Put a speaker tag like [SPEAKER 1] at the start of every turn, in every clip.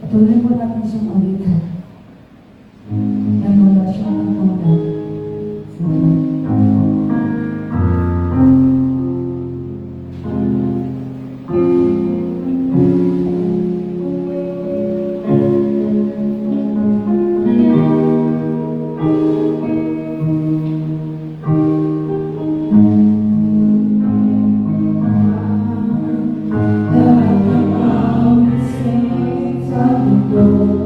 [SPEAKER 1] Patuloy po natin siyang awitan. Yan wala siyang katungan.
[SPEAKER 2] Lord.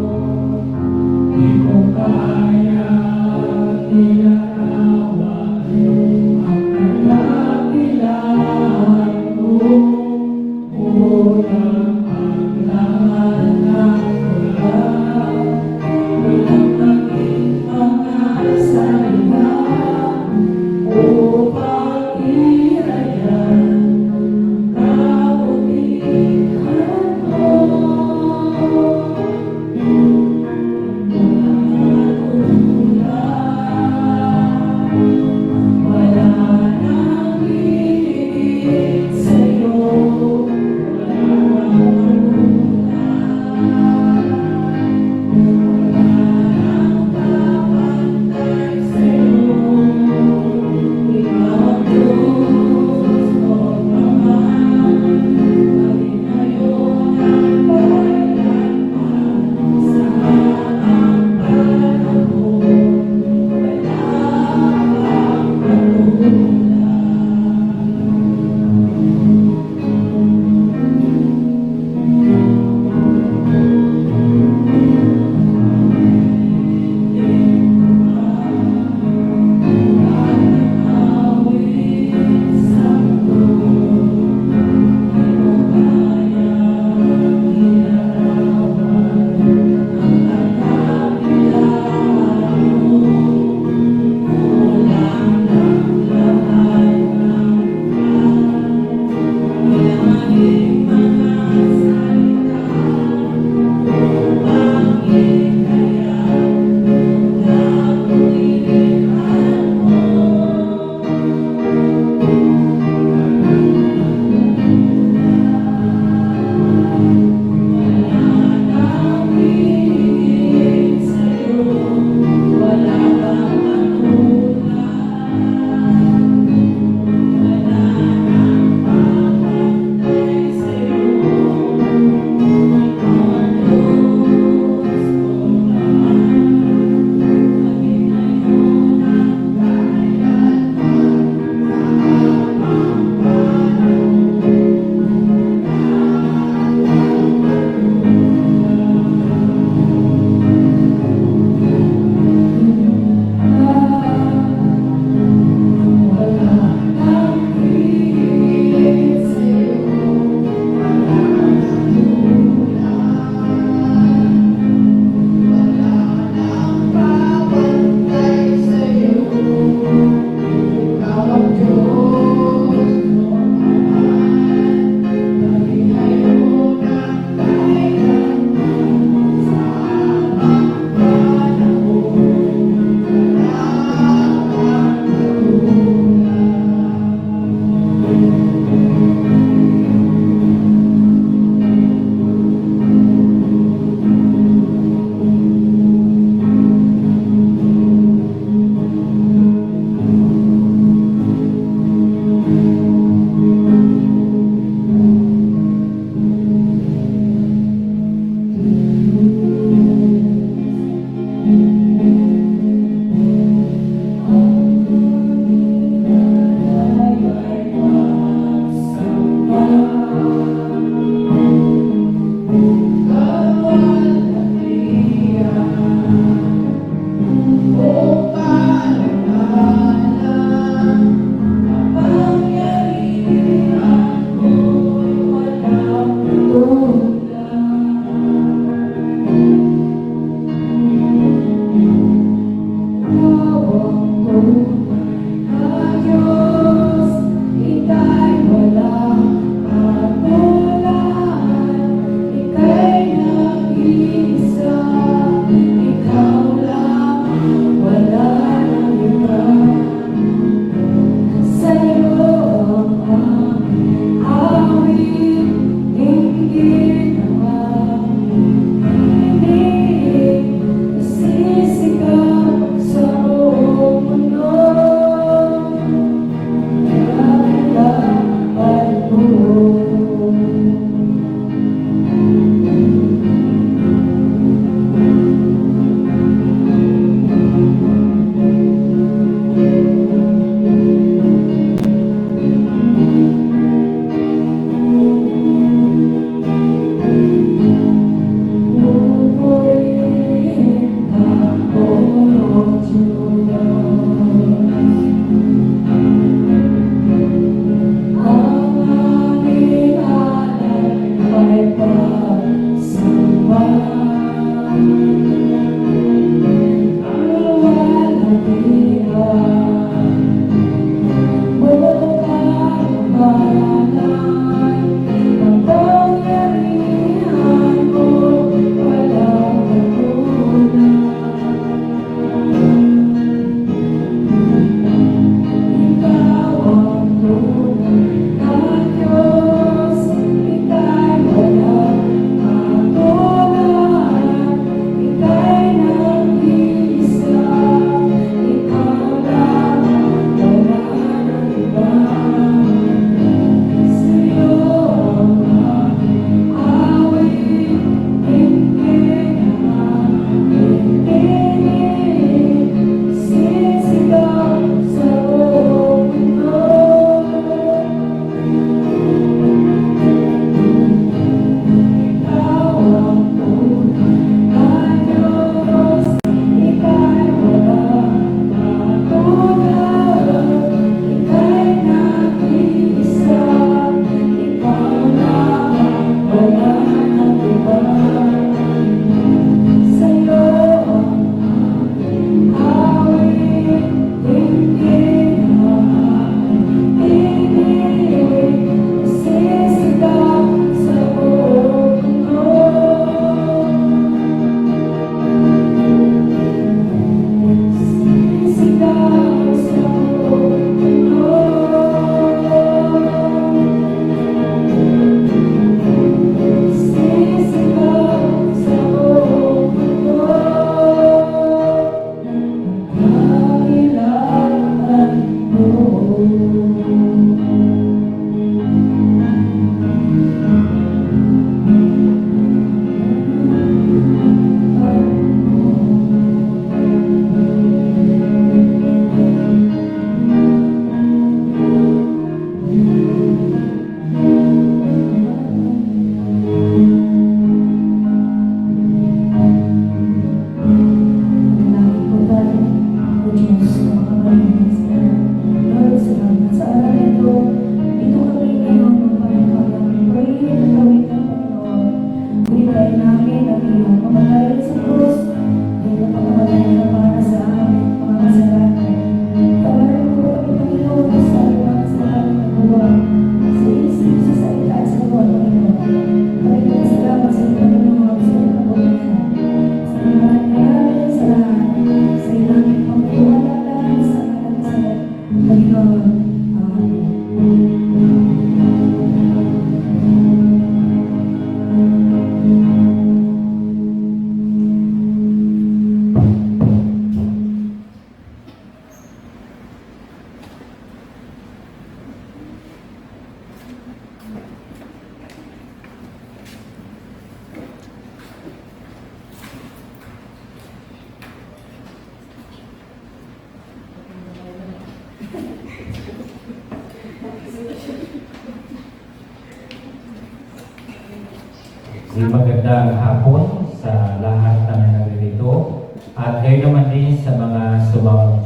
[SPEAKER 2] Magandang hapon sa lahat ng naririto at ngayon naman din sa mga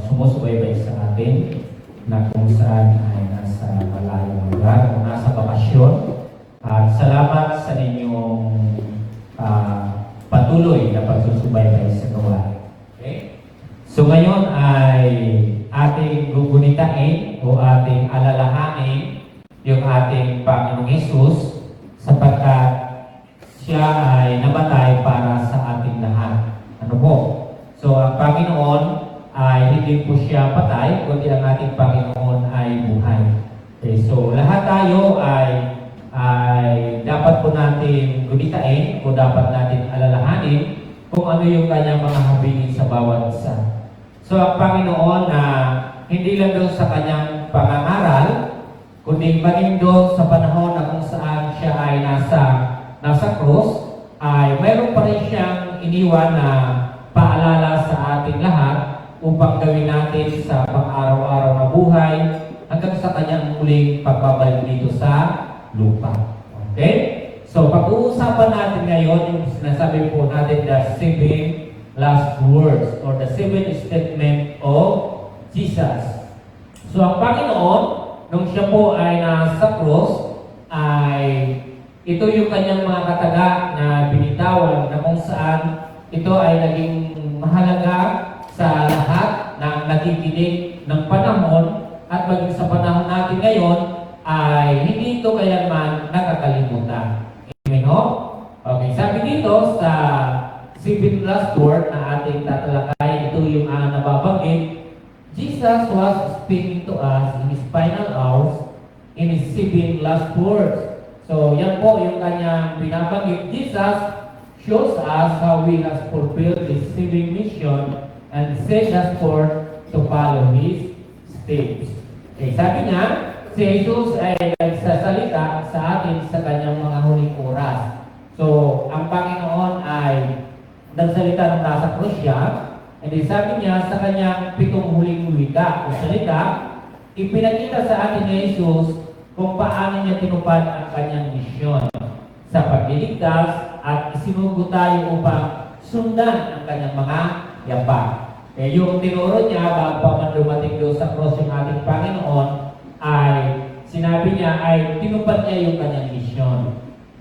[SPEAKER 2] sumusubaybay sa atin na kung saan ay nasa malayong lugar o nasa bakasyon. At salamat sa inyong patuloy na pagsusubaybay sa gawain. Okay? So ngayon ay ating gugunitain o ating alalahanin yung ating Panginoong Hesus sapagkat siya ay namatay para sa ating lahat. Ano po? So, ang Panginoon ay hindi po siya patay, kundi ang ating Panginoon ay buhay. Okay, so, lahat tayo ay dapat po natin gunitain o dapat natin alalahanin kung ano yung kanyang mga habilin sa bawat isa. So, ang Panginoon na hindi lang doon sa kanyang pangangaral, kundi maging doon sa panahon na kung saan siya ay nasa cross, ay mayroon pa rin siyang iniwan na paalala sa ating lahat upang gawin natin sa pang-araw-araw na buhay hanggang sa kanyang muling pagbabalik dito sa lupa. Okay? So, pag-uusapan natin ngayon yung sinasabi po natin the 7 last words or the 7 statement of Jesus. So, ang Panginoon, nung siya po ay nasa cross, ay ito yung kanyang mga kataga na binitawan na kung saan ito ay naging mahalaga sa lahat ng nakikinig ng panahon at maging sa panahon natin ngayon ay hindi ito kailanman nakakalimutan. Amen ho? Okay, sabi dito sa 7 last word na ating tatalakay, ito yung nababanggit. Jesus was speaking to us in His final hours in His 7 last words. So, yan po yung kanyang binabanggit. Jesus shows us how we have fulfilled His saving mission and sent us forth to follow His steps. Okay, sabi niya, si Jesus ay nagsasalita sa atin sa kanyang mga huling oras. So, ang Panginoon ay nagsalita ng nasa krus siya, and sabi niya sa kanyang 7 huling wika o salita, ipinakita sa atin ni Jesus kung paano niya tinupad ang kanyang misyon sa pagliligtas at isinugo tayo upang sundan ang kanyang mga yapak. Yung tinuro niya bago pa man dumating doon sa cross yung ating Panginoon ay sinabi niya ay tinupad niya yung kanyang misyon.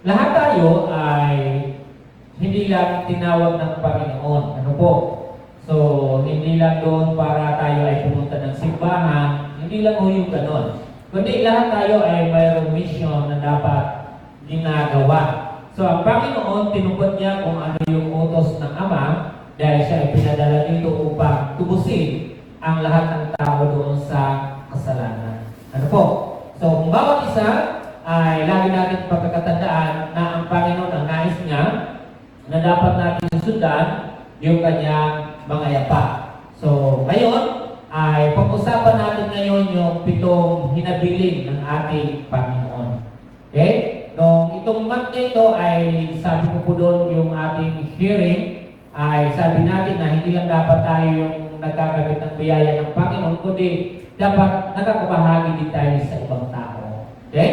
[SPEAKER 2] Lahat tayo ay hindi lang tinawag ng Panginoon. Ano po? So, hindi lang doon para tayo ay pumunta ng simbahan, hindi lang ho yung ganon. Kundi lahat tayo ay mayroong mission na dapat ginagawa. So, ang Panginoon, tinupad niya kung ano yung utos ng Ama dahil siya ay pinadala dito upang tubusin ang lahat ng tao doon sa kasalanan. Ano po? So, kung bawat isa ay lagi natin pagkakatandaan na ang Panginoon ang nais niya na dapat natin sundan yung kanyang mga yapak. So, ngayon, ay pag-usapan natin ngayon yung 7 hinabilin ng ating Panginoon. Okay? Nung itong month na ito ay sabi ko po doon yung ating hearing ay sabi natin na hindi lang dapat tayo yung nagkakabit ng biyaya ng Panginoon kundi dapat nakakabahagi din tayo sa ibang tao. Okay?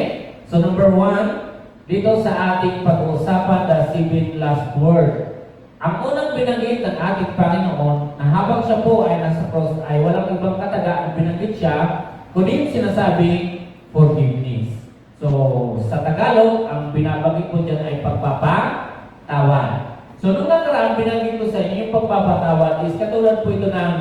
[SPEAKER 2] So number 1, dito sa ating pag-uusapan the 7 last word. Ang unang binanggit ng ating Panginoon na habang siya po ay nasa cross ay walang ibang kataga ang binanggit siya, kundi sinasabing forgiveness. So, sa Tagalog, ang binabanggit ko dyan ay pagpapatawad. So, nung nakaraan, binanggit ko sa inyo yung pagpapatawad is katulad po ito ng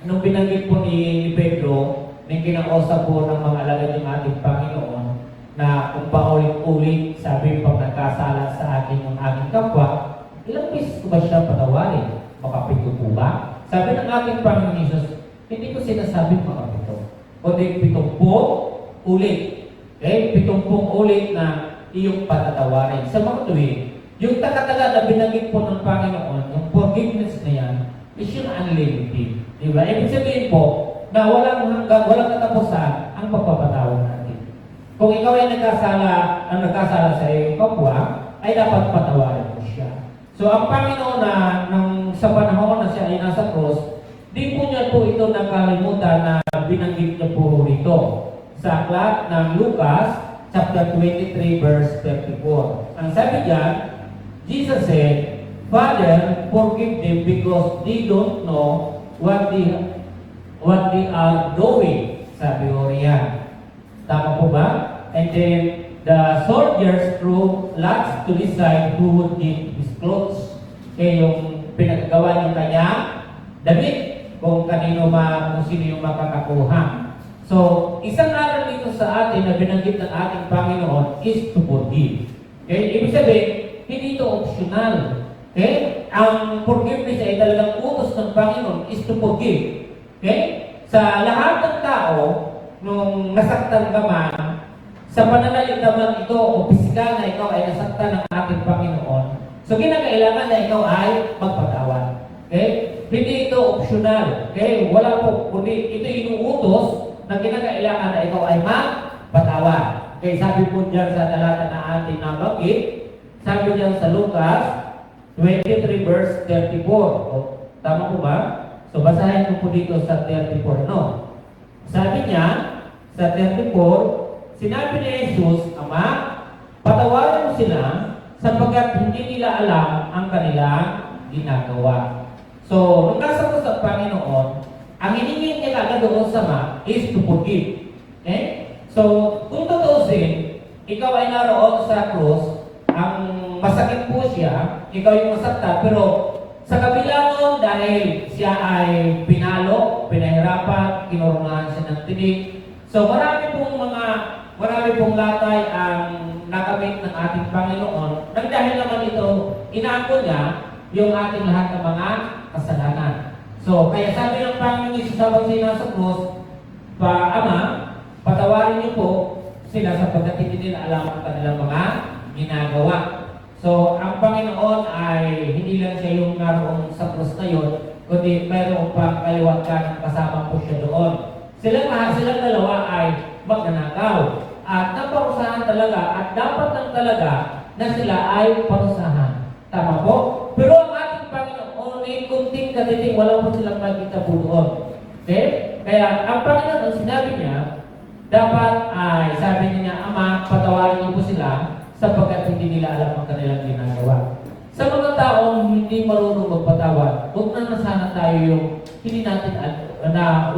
[SPEAKER 2] nung binanggit po ni Pedro, nang kinakausap po ng mga alagad ng ating Panginoon na kung paulit-ulit sabi pag nagkasala sa akin yung aking kapwa, ilang beses ko ba siya patawarin? Makapito po ba? Sabi ng ating Panginoon Jesus, hindi ko sinasabing makapito. Kundi 70 ulit. Okay? 70 ulit na iyong patatawarin. Sa mga tuwing, yung takataga na binanggit po ng Panginoon, yung forgiveness na yan, is yung unlimited. Diba? Ibig sabihin po, na walang hanggang, walang katapusan ang pagpapatawad natin. Kung ikaw ay nagkasala sa iyong kapwa, ay dapat patawarin mo siya. So, ang Panginoon na sa panahon na siya ay nasa cross, di po niya po ito nakalimutan na binanggit niya po rito. Sa aklat ng Lucas, chapter 23, verse 34. Ang sabi diyan, Jesus said, Father, forgive them because they don't know what they are doing. Sabi ko riyan. Tama po ba? And then, the soldiers threw lots to decide who would get his clothes. Kaya yung pinagagawa ng kanya, damit, kung kung sino yung makakakuha. So, isang aral dito sa atin na binanggit ng ating Panginoon is to forgive. Okay? Ibig sabihin, hindi ito optional. Okay? Ang forgiveness ay talagang utos ng Panginoon is to forgive. Okay? Sa lahat ng tao, nung nasaktan ka man, sa pananalita man ito o pisikal na ikaw ay nasaktan ng ating Panginoon, so kinakailangan na ikaw ay magpatawad. Okay? Hindi ito optional. Okay? Wala po, kundi ito inuutos na kinakailangan na ikaw ay magpatawad. Okay? Sabi po dyan sa talata na ating nabanggit, sabi dyan sa Lucas 23 verse 34. O, tama po ba? So basahin ko po dito sa 34. No? Sabi niya, sa 34, sinabi ni Jesus, Ama, patawarin mo sila sapagkat hindi nila alam ang kanilang ginagawa. So, nung nasa ko sa Panginoon, ang hiningin niya agad doon sa Ama is to forgive. Okay? So, kung tutusin, ikaw ay naroon sa krus, ang masakit po siya, ikaw yung masakta, pero sa kabila nun, dahil siya ay pinalo, pinahirapan, kinurunahan siya ng tinig. So marami pong latay ang nakamit ng ating Panginoon. Nang dahil naman ito, inaako niya yung ating lahat ng mga kasalanan. So kaya sabi ng Panginoon Jesus habang sila sa krus, Ama, patawarin niyo po sila sapagkat hindi nila alam ang kanilang mga ginagawa. So, ang Panginoon ay hindi lang siya yung naroon sa krus na yun, kundi mayroong pang kaliwatan kasama po siya doon. Silang dalawa ay magnanakaw. At naparusahan talaga, at dapat lang talaga na sila ay parusahan. Tama po? Pero ang ating Panginoon ay kunting katiting, wala po silang makita po doon. Okay? Kaya ang Panginoon, ang sinabi niya, dapat ay sabi niya, Ama, patawarin niyo po sila sapagkat hindi nila alam ang kanilang ginagawa. Sa mga taong hindi marunong magpatawad, huwag na sana tayo yung hindi natin,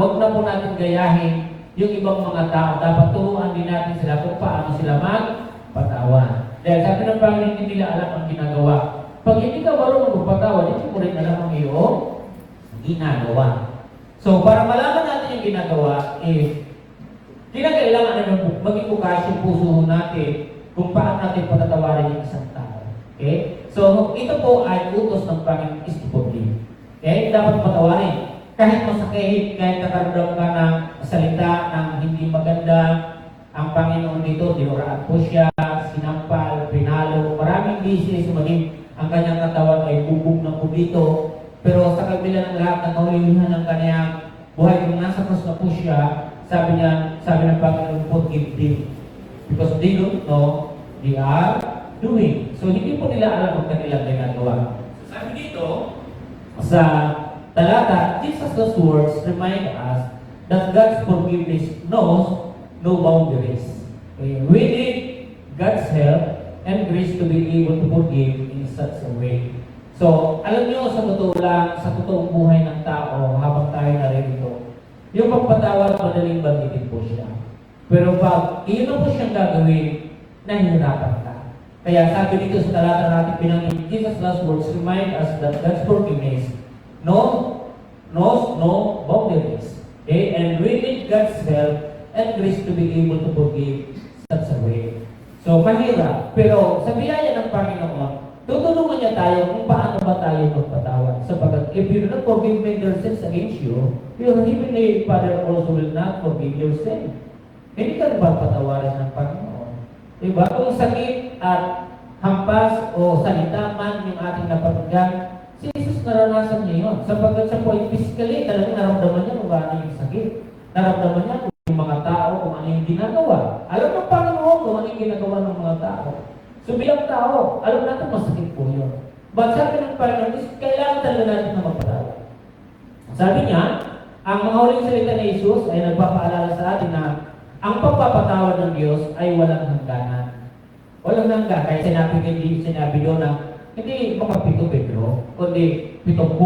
[SPEAKER 2] huwag na po natin gayahin yung ibang mga tao. Dapat turuan din natin sila kung paano sila magpatawad. Dahil sabi ng Panginoon, hindi nila alam ang ginagawa. Pag hindi ka marunong magpatawad, hindi mo rin alam ang iyong ginagawa. So, para malaman natin yung ginagawa, kinakailangan na maging bukas yung puso natin kung paano natin patatawarin yung isang tao. Okay? So, ito po ay utos ng Panginoon is to forgive. Okay? Dapat patawarin. Kahit masakit, kahit nakaramdam ka ng salita ng hindi maganda, ang Panginoon dito, dinuraan po siya, sinampal, pinalo, maraming bisis, maging ang kanyang katawan ay bubog ng dito. Pero sa kabila ng lahat ng kahulihan ng kanyang buhay, kung nasa krus na po siya, sabi ng Panginoon, forgive them. Because they don't know they are doing. So, hindi po nila alam ang kanilang ginagawa. So, sabi dito, sa talata, Jesus' words remind us that God's forgiveness knows no boundaries. Okay? We need God's help and grace to be able to forgive in such a way. So, alam nyo, sa totoo lang, sa totoong buhay ng tao, habang tayo narito, yung pagpatawad, madaling banggitin po siya. Pero pag iyon na po siyang gagawin, nahihirapan ka. Kaya sabi dito sa talata natin pinanggit, Jesus' last words remind us that God's forgiveness knows no boundaries. Okay? And we need God's help and grace to be able to forgive such a way. So, mahirap. Pero sa biyaya ng Panginoon, tutulungan niya tayo kung paano ba tayo magpatawad. Sapagkat if you do not forgive men their sins against you, your heavenly Father also will not forgive your sin. Hindi ka ba patawarin ng Panginoon? Diba? Kung sakit at hampas o salita man yung ating napakinggan, si Jesus naranasan niya yun. Sapagkat siya po ay physically, talagang naramdaman niya kung ano yung sakit. Naramdaman niya kung yung mga tao, kung ano yung ginagawa. Alam ng Panginoon kung ano yung ginagawa ng mga tao. So bilang tao, alam natin masakit po yun. But sabi ng Panginoon, kailangan talaga natin na magpatawad. Sabi niya, ang mga huling salita ni Jesus ay nagpapaalala sa atin na ang pagpapatawad ng Diyos ay walang hangganan. Walang hanggan. Kaya sinabi doon na Hindi makapito Pedro, kundi 70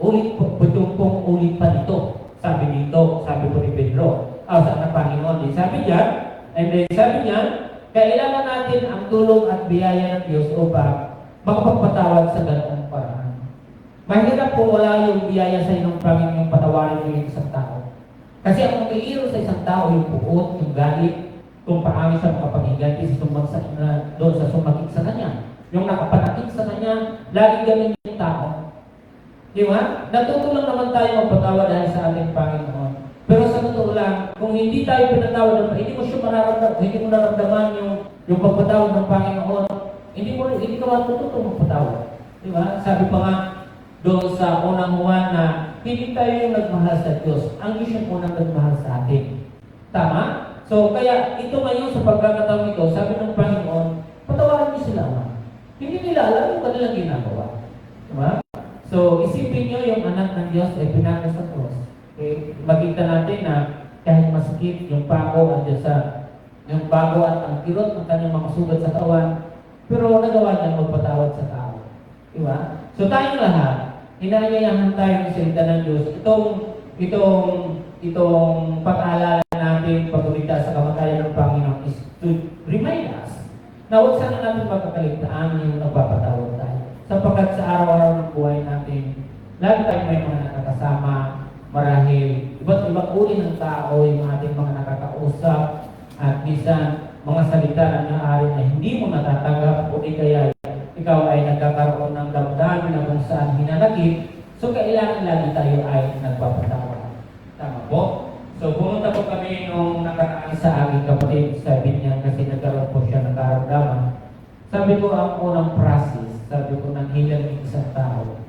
[SPEAKER 2] ulit pa dito. Sabi dito, sabi po ni Pedro, sa ng Panginoon. Sabi niya, and then sabi niya, kailangan natin ang tulong at biyaya ng Diyos upang makapagpatawad sa ganoong paraan. Mahirap kung wala yung biyaya sa inong Panginoon patawarin mo yung isang tao. Kasi ang umiiro sa isang tao yung puot, yung galit, kung paano siya makapagiganti doon sa sumakit sa kanya. Yung nakapanakit sa kanya, lagi ganun yung tao. Di ba? Natutulong naman tayo magpatawad dahil sa ating Panginoon. Pero sa totoo lang, kung hindi tayo pinatawad, hindi mo siya mararamdaman, hindi mo naramdaman yung pagpatawad ng Panginoon, hindi ka matututong magpatawad. Di ba? Sabi pa nga doon sa unang Juan na hindi tayo yung nagmahal sa Diyos. Ang Diyos yung unang nagmahal sa atin. Tama? So, kaya ito ngayon sa pagkakataon ito, sabi ng Panginoon, patawarin niyo sila naman. Hindi nila alam yung kanilang ginagawa. Diba? So, isipin niyo yung anak ng Diyos ay pinako sa cross. Makita natin na kahit masakit yung pako yung bago at ang kirot ng kanyang mga sugat sa katawan, pero nagawa niya magpatawad sa tao. Diba? So, tayong lahat, inaanyayahan tayo ng salita ng Diyos. Itong pag-aalala natin pagulita sa kamatayan ng Panginoon is to remind us na huwag sana natin magkakaligtaan yung nagpapatawad tayo. Sapagkat sa araw-araw ng buhay natin, lagi tayo may mga nakakasama, marahil, iba't ibang uri ng tao, yung ating mga nakakausap, at minsan, mga salita na maaari na hindi mo natatanggap o di kaya ikaw ay nagkakaroon ng damdamin na kung saan hinanakit, so kailangan lagi tayo ay nagpapatawad. Tama po? So, pumunta po kami nung nakaraan sa aking kapatid, sabi niya kasi nagkaroon po siya ng karamdaman. Sabi ko, ang unang process, sabi ko, nang hilang ng isang tao.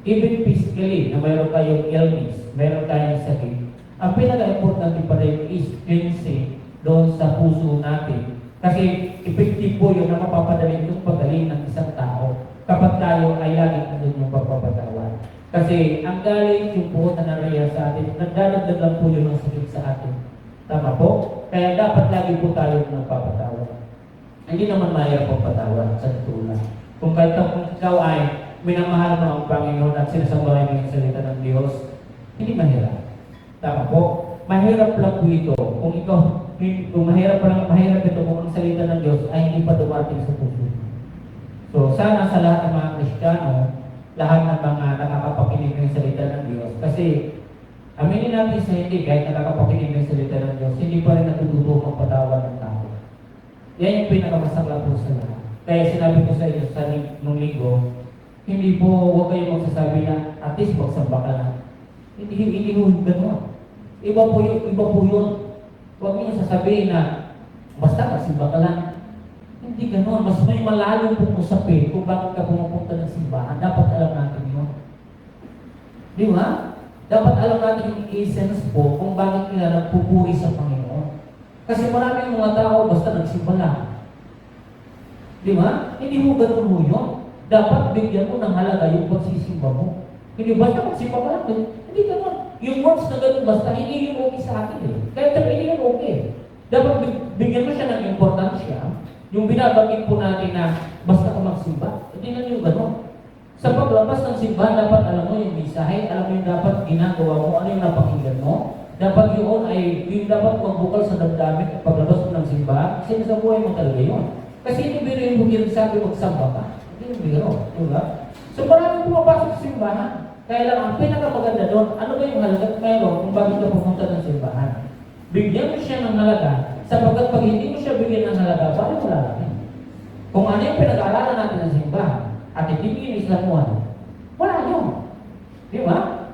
[SPEAKER 2] Even physically, na mayroon kayong illness, mayroon kayong sakit, ang pinaka-importante pa rin is cleansing doon sa puso natin. Kasi effective po yun na mapapadali yung pagaling ng isang tao kapag tayo ay laging andun yung pagpapatawad. Kasi ang galing yung puot na nariya sa atin, nagdadagdag lang po yun ng sakit sa atin. Tama po? Kaya dapat lagi po tayo nagpapatawad. Hindi naman mahirap ang patawad sa tulad. Kung ikaw ay minamahal mo ang Panginoon at sinasambahay mo yung salita ng Diyos, hindi mahirap. Tama po? Mahirap lang po ito. Kung mahirap ito kung ang salita ng Diyos ay hindi pa dumating sa puso. So, sana sa lahat ng mga Kristiyano, lahat ng mga nakakapakinig ng salita ng Diyos. Kasi, aminin natin sa hindi, kahit nakakapakinig ng salita ng Diyos, hindi pa rin natututo ang patawad ng tao. Yan yung pinakamasakla po sa lahat. Kaya sinabi ko sa inyo nung linggo, hindi po, huwag kayong magsasabi na, at least magsamba ka lang. Hindi po gano'n. Iba po yun. Huwag niyo sasabihin na, basta magsimba ka lang. Hindi gano'n. Mas may malalim pong usapin kung bakit ka pumupunta ng simbahan. Dapat alam natin yun. Di ba? Dapat alam natin yung essence po kung bakit nila nagpupuri sa Panginoon. Kasi maraming mga tao basta nagsimba lang. Di ba? Hindi mo gano'n mo yun. Dapat bigyan mo ng halaga yung pagsisimba mo. Hindi basta magsimba ka lang. Hindi gano'n. Yung words na gano'n basta, hindi yung okay sa akin eh. Kaya hindi yan okay. Dapat bigyan mo siya ng importansya. Yung binabanggit po natin na basta ka magsimba, hindi na yung gano'n. Sa paglabas ng simbahan, dapat alam mo yung mensahe, alam mo yung dapat ginagawa mo, ano yung napakinggan mo. Dapat yun ay, yung dapat magbukal sa damdamin at paglabas mo ng simbahan, kasi sa buhay mo talaga yun. Kasi hindi biro yung bugil sabi magsamba ka. Hindi yung biro, diba? So maraming pumapasok sa simbahan. Kaya lang, ang pinakamaganda doon, ano ba yung halaga meron kung bakit ka pumunta ng simbahan? Bigyan mo siya ng halaga, sapagkat pag hindi mo siya bigyan ng halaga, bakit wala natin? Kung ano yung pinag-aaralan natin ng simbahan, at hindi inislamuhan, wala yun. Di ba?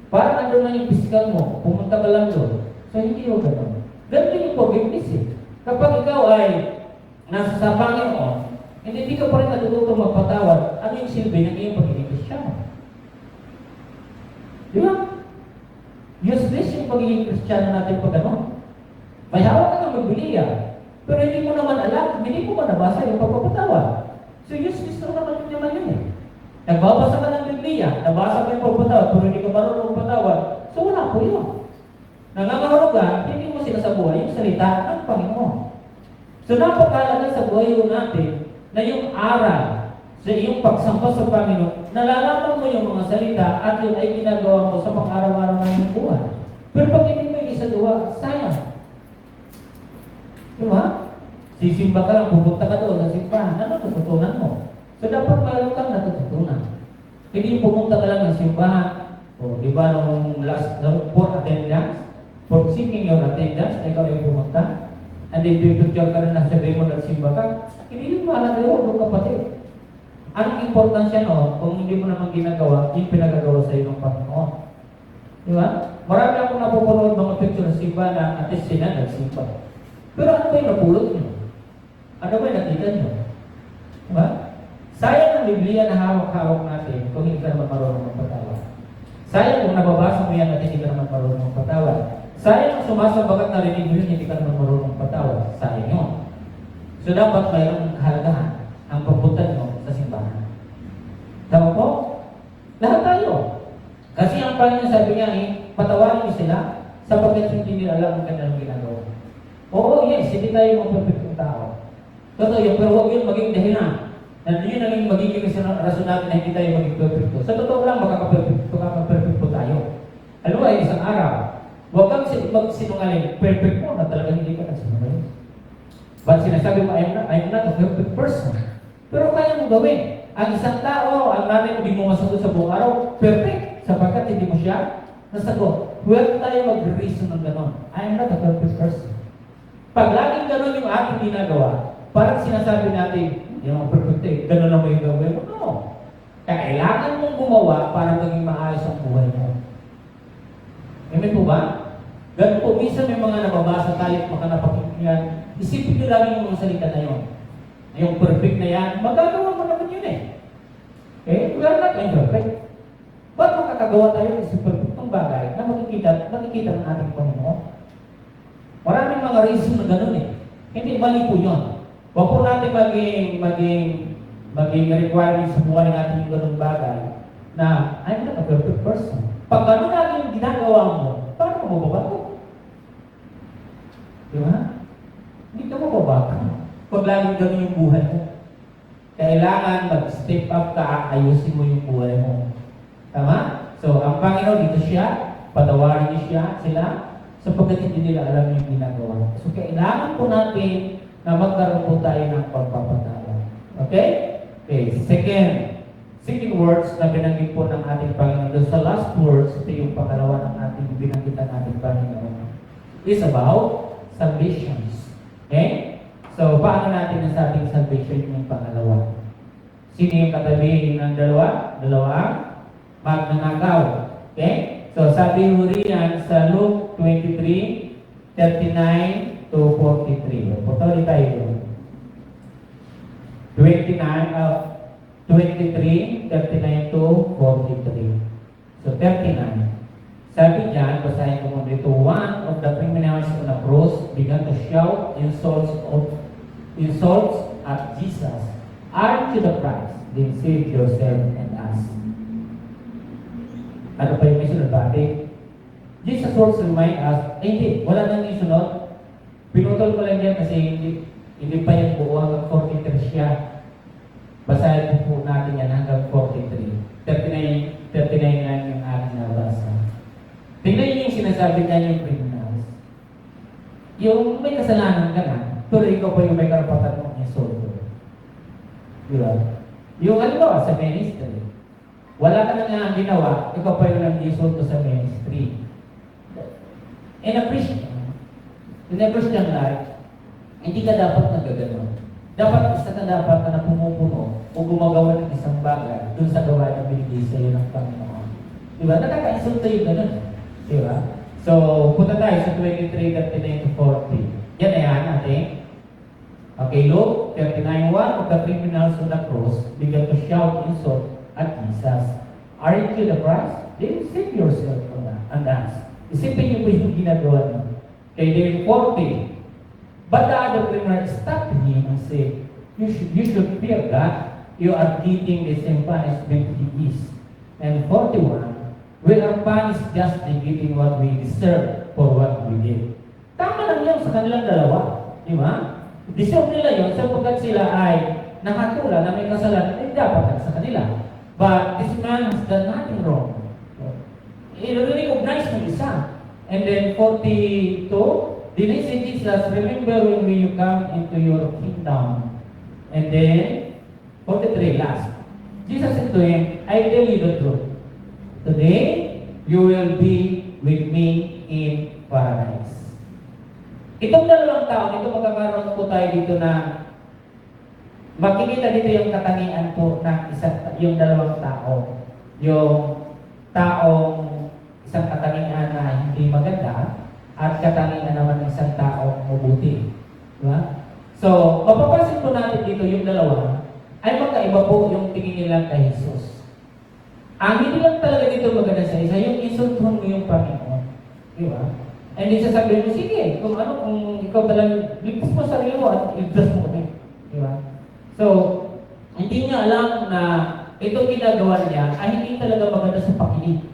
[SPEAKER 2] Parang nandun na yung physical mo, pumunta ka lang doon. So hindi yun gano'n. Ganun yung forgiveness eh. Kapag ikaw ay nasa sa Panginoon, hindi ka pa rin natututong magpatawad, ano yung silbi ng iyong pagiging Kristyano? Di ba? Useless yung pagiging Kristyano natin pag ano. May hawak ka ng Biblia, pero hindi mo naman alam, hindi mo ba nabasa yung pagpapatawad? So useless naman yun eh. Nagbabasa ka ng Biblia, nabasa ka yung pagpapatawad, pero hindi ka marunong magpatawad, so wala po yun. Nangangarap ka, hindi mo sinasabuhay yung salita ng Panginoon. So napakalaga sa buhay natin na yung aral sa iyong pagsamba sa Panginoon, nalalaman mo yung mga salita at yun ay ginagawa mo sa pang-araw-araw ng iyong buhay. Pero pag hindi mo yung isa-dua, sayang. Diba? Sisimba ka lang, pupunta ka doon sa simbahan, ano natutunan mo? So dapat mayroon kang natutunan. Hindi yung pumunta ka lang ng simbahan, o di ba nung last, for attendance, for seeking your attendance, na ikaw yung pumunta, and then pipicture ka rin na sabi mo nagsimba ka, hindi yung mahalaga yun, kapatid. Anong importansya no, kung hindi mo naman ginagawa, yung pinagagawa sa iyo ng Panginoon. Di ba? Marami akong napupunood mga picture ng simba na at least sila nagsimba. Pero ano ba yung napulot nyo? Ano ba yung nakita nyo? Di ba? Sayang ang Biblia na hawak-hawak natin kung hindi ka naman marunong magpatawad. Sayang kung nababasa mo yan at hindi ka naman marunong magpatawad. Sayang kung sumasabagat na rinig mo yun, hindi ka naman marunong magpatawad. Sayang yun. So dapat mayroong kahalagahan ang pagpunta mo sa simbahan. Tama po? Lahat tayo. Kasi ang Panginoon sabi niya patawarin niyo sila sapagkat hindi nila alam ang kanilang ginagawa. Oo, yes, hindi tayo mga perfectong tao. Totoo yun, pero huwag yun maging dahilan. Na yun ang magiging rason natin na hindi tayo maging perfecto. Sa totoo lang, makaka-perfecto tayo. Alam mo isang araw, huwag kang magsinungaling, perfect mo na talaga hindi ka nagsinungaling. But sinasabi mo, I'm not a perfect person. Pero kaya mo gawin. Ang isang tao, ang nanay mo di mo masagot sa buong araw, perfect. Sapagkat hindi mo siya nasagot. Huwag tayo mag-reason ng gano'n. I am not a perfect person. Pag laging gano'n yung ating ginagawa, parang sinasabi natin, yung perfect eh, gano'n naman yung gawin mo. No. Kailangan mong gumawa para maging maayos ang buhay mo. Amen po ba? Ganun po, minsan may mga nababasa tayo at makanapakinggan. Isipin nyo lang yung mga salita na yun. Yung perfect na yan, magagawa mo naman yun eh. We are not perfect. Ba't makakagawa tayo ng perfectong bagay na makikita ng ating Panginoon? Maraming mga reason na gano'n eh. Hindi, mali po yun. Huwag po natin maging requirement sa buhay ng ating gano'ng bagay na I'm not a perfect person. Pag gano'n natin yung ginagawa mo, paano mo mababago? Di ba? Hindi ka mababago. Pag laging gano'n yung buhay mo. Kailangan mag-step up ka, ayusin mo yung buhay mo. Tama? So, ang Panginoon dito siya, patawarin niyo sila, sapagkat hindi nila alam yung ginagawa. So, kailangan po natin na magkaroon po tayo ng pagpapatawad. Okay? Okay. Second words na binanggit po ng ating Panginoon. Doon sa last words, ito yung pangalawa ng ating binanggit ng ating Panginoon. Is about salvations. Okay? So, paano natin nasabing salvation yung pangalawa? Sino yung katabi ng dalawa? Magnanakaw. Okay? So, sabi mo riyan sa Luke 23:39 to 43. Patuloy tayo doon. 23:39 to 43. So, 39. Sabi diyan, basahin ko muna dito, one of the criminals on the cross began to shout insults at Jesus. Aren't you the Christ? Then save yourself and us. Ano pa yung isunod? Bakit? Jesus also remind us, hindi, wala nang isunod. Pinutol ko lang yan kasi hindi pa yan buo hanggang 43 siya. Basahin po natin yan hanggang 43. 39 lang yung aking nabasa. Tingnan niyo yung sinasabi niya yung criminals. Yung may kasalanan ka na, pero ikaw pa yung may karapatan mong insulto. Diba? Yung halimbawa sa ministry, wala ka na nga ginawa, ikaw pa yung nag-insulto sa ministry. In a Christian life, hindi ka dapat nagagano. Dapat isa ka dapat na pumupuno o gumagawa ng isang bagay dun sa gawa na binigay sa iyo ng Panginoon. Diba? Nakaka-insulto yung ganun. Diba? So, punta tayo sa 23:39 to 40. Yan ay natin. Okay, Luke 39:1, of the criminals on the cross began to shout insult at Jesus. Aren't you the Christ? Then save yourself and us. Isipin niyo po yung ginagawa niyo. Okay, then 40. But the other criminal stopped him and said, you should fear God. You are getting the same punishment he is. And 41. We are punished justly getting what we deserve for what we did. Tama lang yan sa kanilang dalawa. Di ba? Deserve nila yun sapagkat sila ay nakatula na may kasalanan, eh dapat sa kanila. But this man has done nothing wrong. I-recognize mo isa. And then 42, didn't say Jesus, remember when you come into your kingdom. And then 43 last. Jesus said to him, I tell you the truth. Today, you will be with me in paradise. Itong dalawang taon, ito magkakaroon po tayo dito na makikita dito yung katangian po ng yung dalawang tao. Yung taong isang katangian na hindi maganda at katangian naman ng isang taong mabuti. Diba? So, mapapansin po natin dito yung dalawa ay magkaiba po yung tingin nila kay Jesus. Ang hindi lang talaga dito maganda sa isa, yung insultuhan mo yung Panginoon. Diba? And then sasabihin mo, sige, kung ikaw talagang ligtas mo sarili mo at ligtas mo kami. Diba? So, hindi niya alam na itong ginagawa niya ay hindi talaga maganda sa pakinig.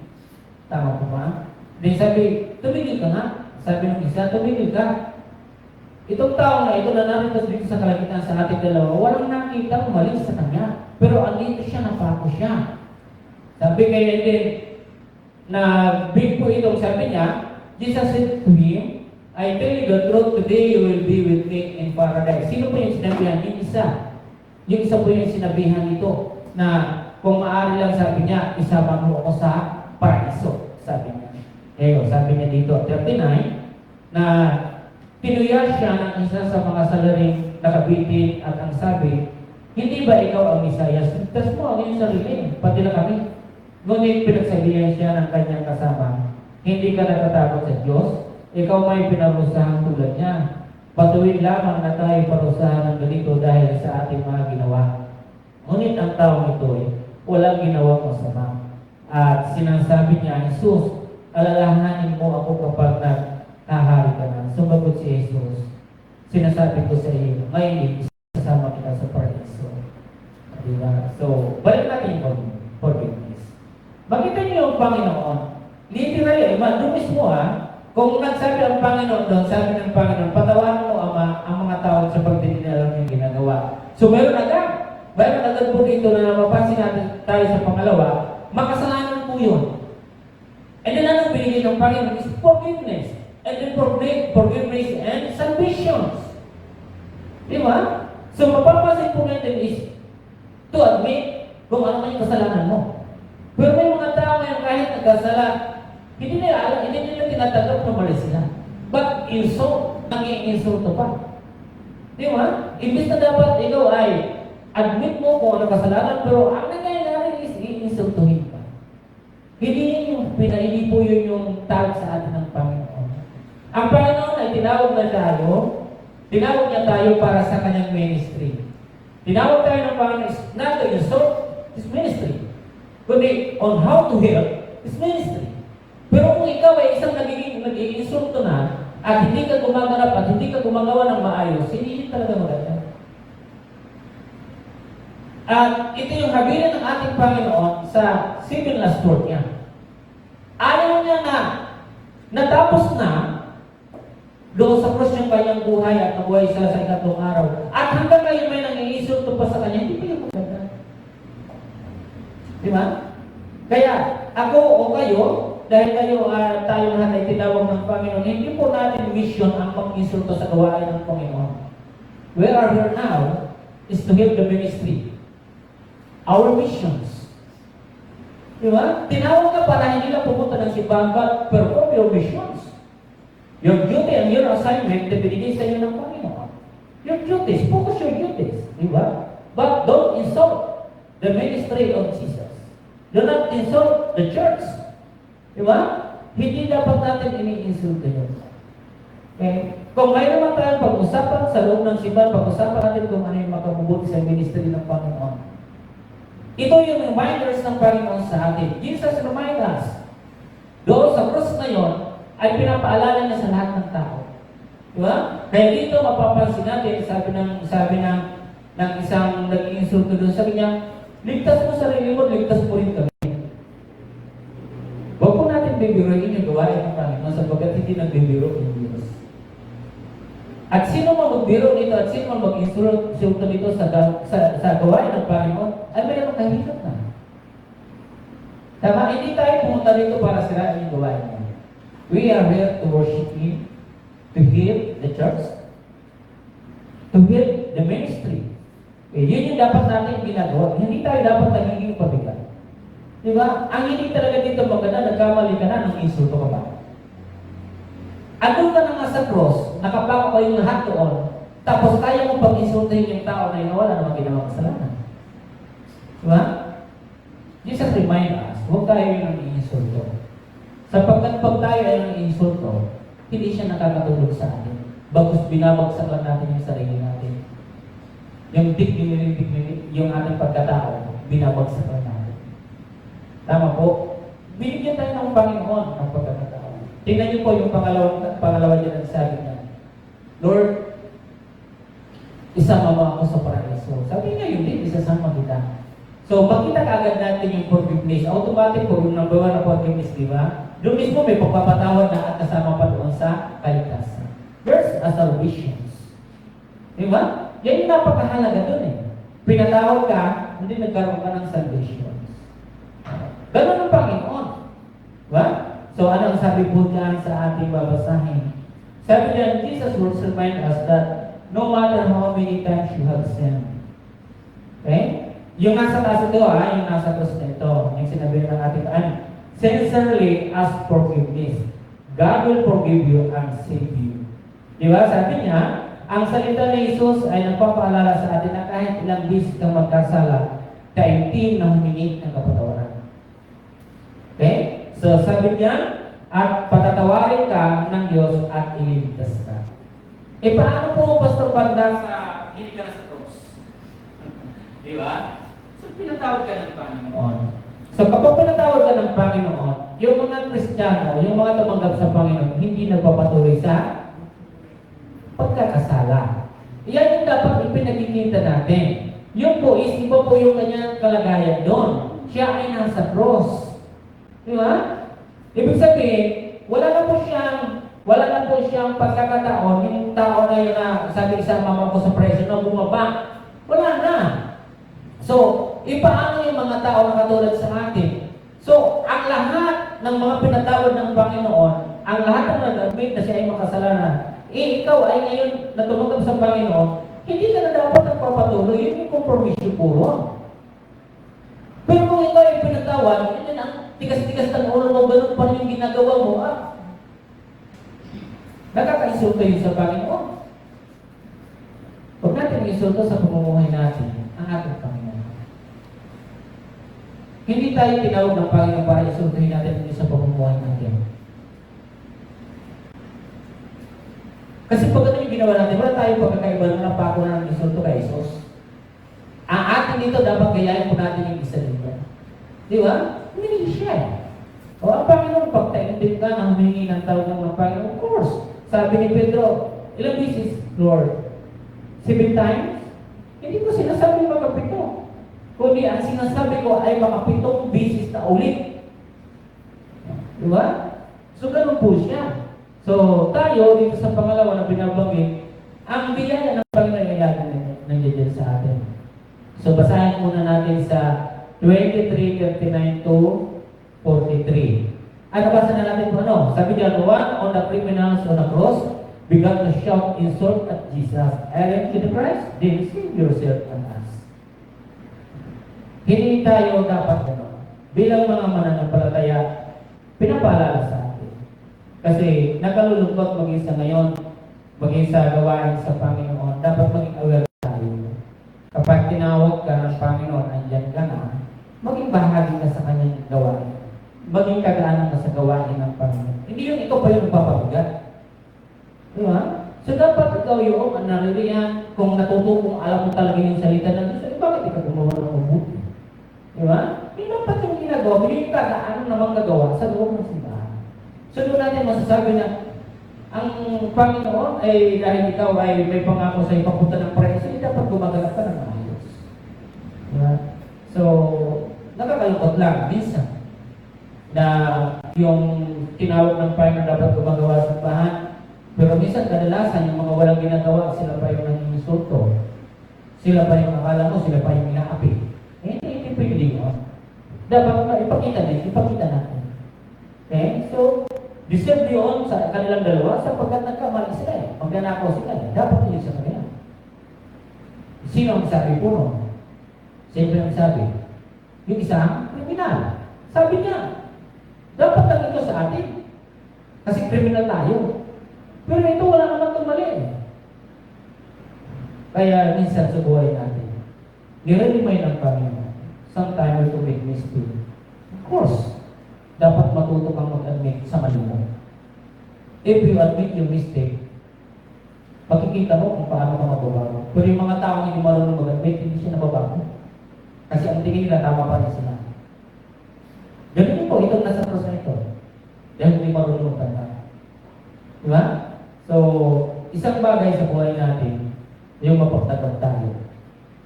[SPEAKER 2] Tama po ba? Then sabi, tumigil ka nga. Sabi ng isa, tumigil ka. Itong tao na ito na narito dito sa kalagitan sa ating dalawa, walang nakita umalis sa kanya. Pero andito siya, napako siya. Sabi kaya din, na big po itong sabi niya, Jesus said to him, I tell you the truth, today you will be with me in paradise. Sino po yung sinabihan? Yung isa. Yung isa po yung sinabihan nito na kung maaari lang sabi niya, isama mo ako sa paraiso. Sabi niya. Sabi niya dito, 39, na pinuya siya ng isa sa mga salaring nakabitin at ang sabi, hindi ba ikaw ang Misayas? Ligtas mo ang iyong sarili, pati na kami. Ngunit pinagsabihan siya ng kanyang kasama, hindi ka natatakot sa Diyos, ikaw may pinarusahan tulad niya. Patuwid lamang na tayo parusahan ng ganito dahil sa ating mga ginawa. Ngunit ang taong ito ay walang ginawang masama. At sinasabi niya, Jesus, alalahanin mo ako kapag naghahari ka na. Sumagot si Jesus, sinasabi ko sa iyo, may isasama kita sa paraiso. Diba? So, balik natin yung forgiveness. Makita niyo yung Panginoon. Literally, doon mismo kung nagsabi ang Panginoon doon, sabi ng Panginoon, patawanan mo ang mga tao sa pagdinilalang yung ginagawa. So, meron agad po dito na mapapansin natin tayo sa pangalawa, makasalanan po yun. And then ano binigay ng Panginoon is forgiveness. And then forgiveness and salvations. Di ba? So, mapapansin po natin is to admit kung ano man yung kasalanan mo. Pero may mga tao ngayon kahit nagkasala, hindi nila tinatanggap na mali sila. But insult, nang-i-insulto pa. Di ba? Imbis na dapat ikaw ay admit mo kung ano kasalanan, pero ang nangyayari is i-insultuhin ka. Hindi po yun yung tawag sa atin ng Panginoon. Ang Panginoon ay tinawag niya tayo para sa kanyang ministry. Tinawag tayo ng Panginoon is not to insult His ministry, kundi on how to help His ministry. Pero kung ikaw ay isang nag-i-insulto na at hindi ka gumaganap at hindi ka gumagawa ng maayos, hindi talaga maganda. At ito yung habilin ng ating Panginoon sa 7 last word niya. Ayaw niya na natapos na doon sa cross yung kanyang buhay at nabuhay siya sa ikatlong araw. At hanggang ngayon may nang-iinsulto pa sa kanya, hindi pa yung maganda. Di ba? Kaya ako o kayo, dahil tayo lahat ay tinawag ng Panginoon, hindi po natin mission ang pag-insulto sa gawain ng Panginoon. Where are we now is to help the ministry. Our missions. Di ba? Tinawag ka para hindi lang pumunta ng simbahan, but perform your missions. Your duty and your assignment na binigay sa iyo ng Panginoon. Your duties, focus your duties. Di ba? But don't insult the ministry of Jesus. Do not insult the church. Di ba? Hindi dapat natin ini-insulto yun. Okay? Kung may naman tayong pag-usapan sa loob ng simbahan, pag-usapan natin kung ano yung makabubuti sa ministry ng Panginoon. Ito yung reminders ng Panginoon sa atin. Jesus remind us. Doon sa cross na yun, ay pinapaalala niya sa lahat ng tao. Di ba? Kaya dito mapapansin natin, sabi ng isang nag-insulto doon, sabi niya, ligtas mo sarili mo, ligtas mo rin kami. Huwag po natin bibiroin yung gawain ng Panginoon sapagkat hindi nagbibiro yung Diyos. At sino man magbiro nito at sino man mag-insulto nito sa gawain ng Panginoon, ay mayroong kahirap na. Tama, hindi tayo pumunta dito para sirain yung gawain niya. We are here to worship Him, to heal the church, to heal the ministry. Yun yung dapat natin ginagawa. Hindi tayo dapat nagiging pabigat. Diba? Ang hindi talaga dito maganda, nagkamali ka na, nang insulto ka ba? Andun ka na nga sa cross, nakapako kayong lahat doon, tapos kaya mong pag-insultahin yung tao na yun, wala namang ginawang kasalanan. Diba? Jesus remind us, huwag tayo yung i-insulto. Sapagkat pag tayo ay nang i-insulto, hindi siya nakakatulog sa atin. Bagkus binabagsak lang natin yung sarili natin. Yung dignity, yung ating pagkatao, binabagsak lang natin. Tama po? Binigyan tayo ng Panginoon ng pagkakatao. Tingnan niyo po yung pangalawa niya ang sabi niya, Lord, isama mo ako sa paraiso. Sabi niya yun din, isasama kita. So, makita kagad natin yung forgiveness. Automatic po, yung number 1 na forgiveness, di ba? Doon mismo may pagpapatawad na at kasama pa doon sa kaligtasan. There's a salvations. Di ba? Yan yung napakahalaga doon eh. Pinatawad ka, hindi nagkaroon ka ng salvations. Ganun ang Panginoon. Diba? So, ano ang sabi po dyan sa ating babasahin? Sabi dyan, Jesus words remind us that no matter how many times you have sinned. Okay? Yung nasa taas ito, yung nasa taas na ito, yung sinabi ng ating sincerely ask forgiveness. God will forgive you and save you. Diba? Sabi niya, ang salita ni Jesus ay nagpapaalala sa atin na kahit ilang bisis kang magkasala, kaintim na humingi ng kapatawaran. Okay? So sabi niya, at patatawarin ka ng Diyos at ililigtas ka. E paano po, Pastor Banda, sa hindi ka na sa cross? Diba? So pinatawad ka ng Panginoon. So kapag pinatawad ka ng Panginoon, yung mga Kristiyano, yung mga tumanggap sa Panginoon, hindi nagpapatuloy sa pagkakasala. Yan yung dapat ipinagkikita natin. Yung po is, iba po yung kanyang kalagayan doon. Siya ay nasa cross. Di ba? Ibig sabihin, wala na po siyang pagkakataon, yung tao na yun na sabi sa mama ko sa preso na bumaba. Wala na. So, ipaano yung mga tao na katulad sa atin? So, ang lahat ng mga pinatawad ng Panginoon, ang lahat ng nag-admit na siya ay makasalanan, ikaw ay ngayon na tumanggap sa Panginoon, hindi ka na dapat nagpapatuloy, yun yung kompromisyo puro. Pero kung ikaw ay pinatawad, yun ang tigas-tigas ng ulo mo, ganun pa rin yung ginagawa mo, nakaka-insulto yun sa Panginoon. Huwag natin insulto sa pamumuhay natin ang ating Panginoon. Hindi tayo tinawag ng Panginoon para insultuhin natin sa pamumuhay natin. Kasi pag ano yung ginawa natin, wala tayong pagkakaiba na napako na ng insulto kay Jesus. Ang atin dito, dapat gayahin po natin yung isa dito. Di ba? Hindi siya. O ang Panginoon, pag taintin ka na humingi ng tawag ng Panginoon, of course. Sabi ni Pedro, ilang beses, Lord? 7 times? Hindi ko sinasabi makapito. Kundi ang sinasabi ko ay makapitong beses na ulit. Di ba? So, ganun po siya. So, tayo, dito sa pangalawa na binabanggit, ang biyaya ng Panginoon ay nandiyan sa atin. So, basahin muna natin sa 23:39 to 43. At nabasa na natin kung ano. Sabi diyan, one on the criminals on the cross began to shout insult at Jesus. Aren't you the Christ? Then save yourself and us. Hindi tayo dapat gano'n. Bilang mga mananampalataya, pinapaalala sa atin. Kasi nakalulungkot maging sa ngayon, maging sa gawain sa Panginoon, dapat maging aware tayo. Kapag tinawag ka ng Panginoon, andyan ka na, maging bahagi ka sa kanyang gawain. Maging kagaanan ka sa gawain ng Panginoon. Hindi yung ikaw pa yung nagpapabigat. Di ba? So dapat ikaw yung naririyan, kung natuto, kung alam mo talaga yung salita ng Diyos, bakit ikaw gumawa ng mabuti? Di ba? Hindi dapat yung ginagawa, hindi yung kagaanan namang gagawa sa loob ng simbahan. So doon natin masasabi na ang Panginoon ay dahil ikaw ay may pangako sa ipapunta ng paraiso, hindi dapat gumaganap ka ng ayos. Diba? So, nakakalungkot lang minsan na yung tinawag ng Panginoon dapat gumagawa sa bahan, Pero minsan kadalasan yung mga walang ginagawa, sila pa yung nanginsulto. Sila pa yung akala mo, sila pa yung inaapi. Hindi pwede yun. Dapat ipakita natin. Okay? So, deserve yun sa kanilang dalawa sapagkat nagkamali sila eh. Magnanakaw sila eh. Dapat yun sa kanila. Sino ang sabi puno? Siyempre ang sabi. Yung isang kriminal. Sabi niya, dapat lang ito sa atin. Kasi kriminal tayo. Pero ito wala naman itong mali. Kaya minsan sa buhay natin, nire-remind ng Panginoon, sometimes to make mistake. Of course, dapat matuto kang mag-admit sa mali mo. If you admit your mistake, makikita mo kung paano ka magbabago. Pero yung mga taong hindi marunong mag-admit, hindi siya nababago. Kasi ang tingin nila, tama pa rin sila. Ganun po, itong nasa cross na ito. Dahil hindi marunong magtanda. Di ba? So, isang bagay sa buhay natin, yung mapagtagal tayo.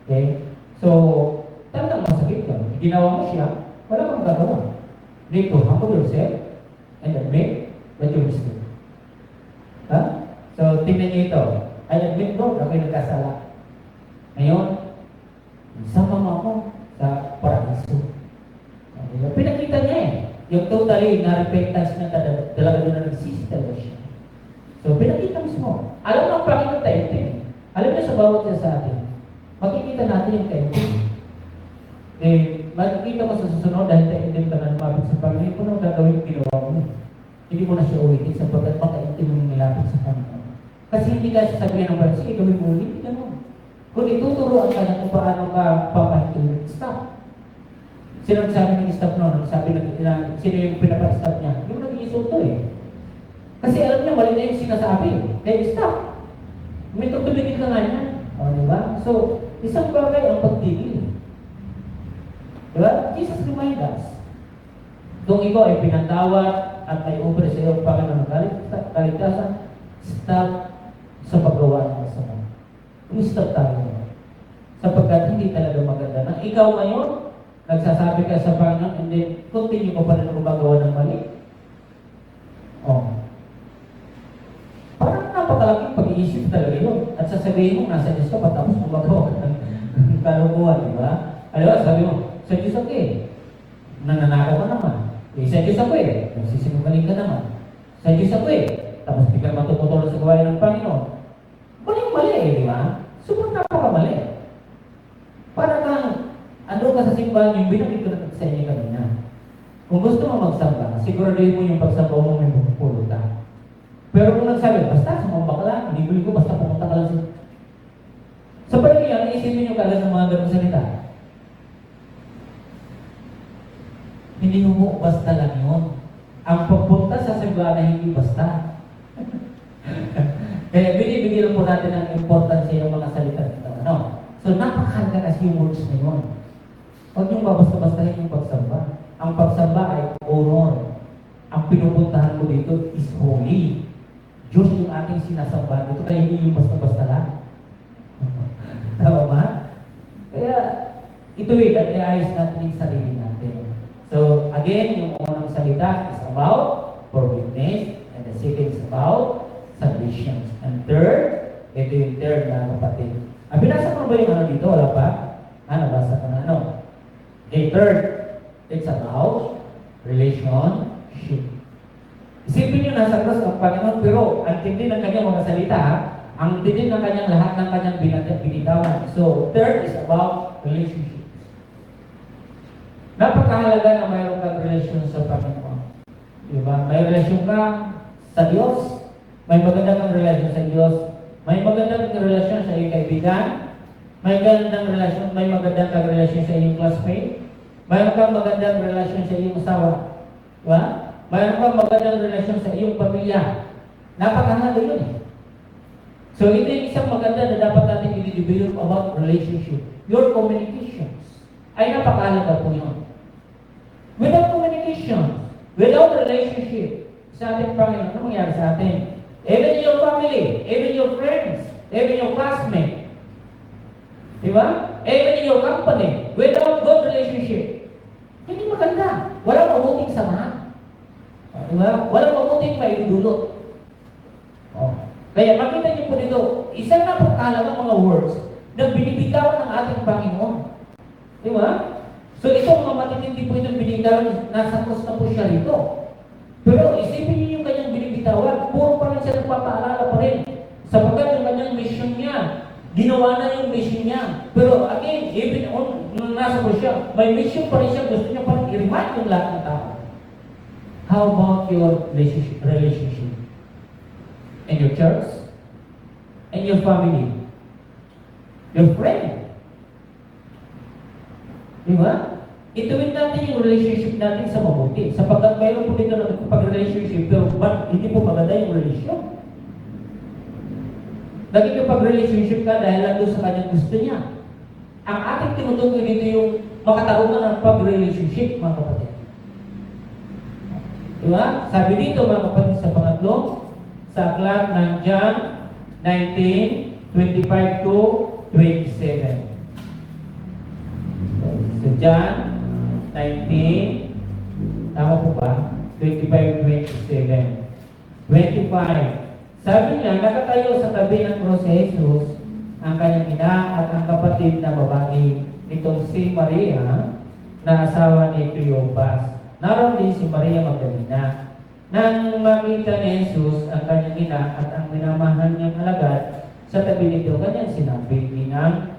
[SPEAKER 2] Okay? So, talagang masakit yun. Ginawa mo siya, wala kang gagawa. Need to humble yourself and admit that you're mistake. Ha? So, tingnan niyo ito. I admit, Lord, ako'y nagkasala. Ngayon, sama mo ako sa paraiso. Pinakita niya eh. Yung totally na repentance niya talaga doon na nagsisi talaga siya. So, pinakita mismo. Alam mo ang Panginoon tayo ito eh. Alam niya sa bawat niya sa atin. Makikita natin yung tayo. Eh, makikita mo sa susunod dahil tayo hindi ka na lumapit sa Panginoon. Kung anong gagawin yung ginawa mo. Hindi mo na siya uwitin sapagkat makaintin mo nilapit sa Panginoon. Kasi hindi ka sasabihin ng Panginoon, sige, gawin mo ulit. Ganun. Kung ituturuan ka na kung paano ka papahitulit, stop. Sino nagsabi ng stop noon? Sabi na sino yung pinapa-stop niya? Yung nag-iinsulto eh. Kasi alam niya, mali na yung sinasabi. Kaya stop. May tutulungin ka nga niya. O, diba? So, isang bagay ang pagtigil. Diba? Jesus remind us. Kung ikaw ay pinatawad at may ubre sa iyo, Panginoon ng kaligtasan, stop sa paggawa ng masama. Stop tayo. Sapagkat hindi talaga maganda na ikaw ngayon, nagsasabi ka sa Panginoon, and then continue ko pa rin gumagawa ng mali. Oh. Parang napakalaking pag-iisip talaga yun. At sasabihin mo, nasa Diyos ka, patapos gumagawa ka ng kalukuhan, di ba? Alam mo, sabi mo, sa Diyos ako eh. Nananakaw ka naman. Eh, sa Diyos ako eh. Nagsisinungaling ka naman. Sa Diyos ako eh. Tapos biglang matutulong sa gawain ng Panginoon. Mali eh, di ba? Sobrang napakamali. Para kang ando ka sa simbahan, yung binakit ko na sa inyo kanina. Kung gusto mo magsamba, siguraduhin mo yung pagsamba mo may pupulutan. Pero kung nagsabi, basta sumamba ka lang, hindi ko basta pumunta ka lang sa... Sa pwede yan, naisipin nyo kagad ng mga ganong salita. Hindi mo basta lang yun. Ang pagpunta sa simbahan na hindi basta. Kaya binibigyan po natin ang importansya yung mga salita nito. Ano? So, napakahalaga kasi yung words na yun. Huwag niyong babasta-bastahin yung pagsamba. Ang pagsamba ay honor. Ang pinupuntahan ko dito is holy. Diyos yung ating sinasamba dito, kaya hindi yung basta-basta lang. Tama ba? Kaya, ito i-ayos natin yung sarili natin. So, again, yung unang salita is about forgiveness, and the second is about salvation. And third, ito yung third na kapatid. Binasa mo ba yung ano dito? Wala pa? Nabasa ka na ano? Okay, third, it's about relationship. Isipin nyo, nasa cross ang Panginoon, pero ang tindi ng kanyang mga salita, ang tindi ng kanyang lahat ng kanyang binitawan. So, third is about relationships. Napakahalaga na mayroon kang relasyon sa Panginoon. Diba? May relasyon ka sa Diyos, may magandang kang relasyon sa Diyos, may magandang relasyon sa iyong kaibigan, may magandang kang relasyon sa iyong classmate, mayroon kang magandang relasyon sa iyong asawa. Diba? Mayroon kang magandang relasyon sa iyong pamilya. Napakahalaga yun eh. So, ito yung isang maganda na dapat natin i-develop about relationship. Your communications ay napakahalaga po yun. Without communication, without relationship, sa ating Panginoon, ano mangyari sa atin? Even your family, even your friends, even your classmates, diba? Even in your company, without good relationship, hindi maganda. Walang mabuting samahan. Diba? Walang mabuting maidudulot. Oh. Kaya makita niyo po dito, isang napakahalagang mga words na binibitawan ng ating Panginoon. Di ba? So itong mga matitindi po itong binibitawan, nasa cross na po siya rito. Pero isipin niyo yung kanyang binibitawan, puro pa rin siya nagpapaalala pa rin. Sapagkat yung kanyang mission niya, ginawa na yung mission niya. Pero again, even nung nasa cross siya, may mission pa rin siya, gusto niya pa rin i-remind yung lahat ng tao. How about your relationship? And your church? And your family? Your friend? Di ba? Ituwid natin yung relationship natin sa mabuti. Sapagkat mayroon po dito na pag-relationship, pero hindi po maganda yung relasyon. Naging pag-relationship ka dahil lang doon sa kanyang gusto niya. Ang ating tinutukoy dito yung makatarungan ng pag-relationship, mga kapatid. Diba? Sabi dito, mga kapatid, sa pangatlo, sa aklat ng John 19:25 to 27. So, John 19, tama po ba? 25-27. 25. Sabi niya, nakatayo sa tabi ng krus si Jesus, ang kanyang ina at ang kapatid na babae nitong si Maria, na asawa ni Cleopas. Naroon din si Maria Magdalena. Nang makita ni Jesus ang kanyang ina at ang minamahal niyang alagad sa tabi nito, kanyang sinabi, "Inang,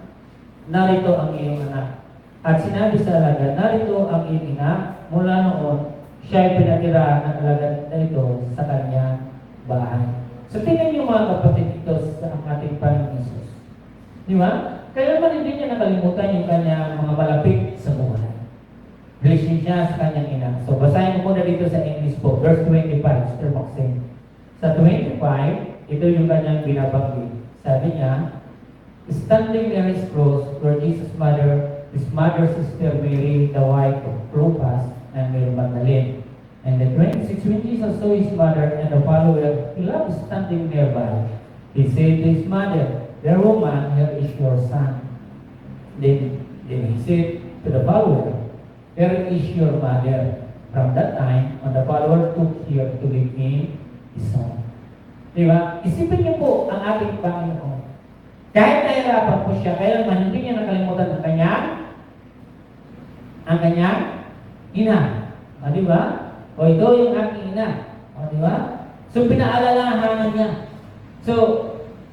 [SPEAKER 2] narito ang iyong anak." At sinabi sa alagad, "Narito ang iyong ina." Mula noon, siya ay pinatira ng alagad na ito sa kanyang bahay. So, tingnan niyo mga kapatid ito sa ating Panginoon Jesus. Di ba? Kaya naman hindi niya nakalimutan yung kanyang mga malapit sa buhay. Relation niya sa kanyang ina. So, basahin mo muna dito sa English po. Verse 25, Mr. Maxine. Sa 25, ito yung kanyang binabanggit. Sabi niya, standing near his cross were Jesus' mother, his mother's sister Mary, the wife of Clopas, and Mary Magdalene. And the 26, when Jesus saw his mother and the follower, he loved standing nearby. He said to his mother, "The woman, here is your son." Then he said to the follower, "Here is your mother." From that time, when the follower took her to give him his son. Diba? Isipin niyo po ang ating Panginoon. Kahit nahirapan po siya, kaya naman hindi niya nakalimutan ang kanyang ina. O, diba? O, ito yung aking ina. O, diba? So, pinaalalahanan niya. So,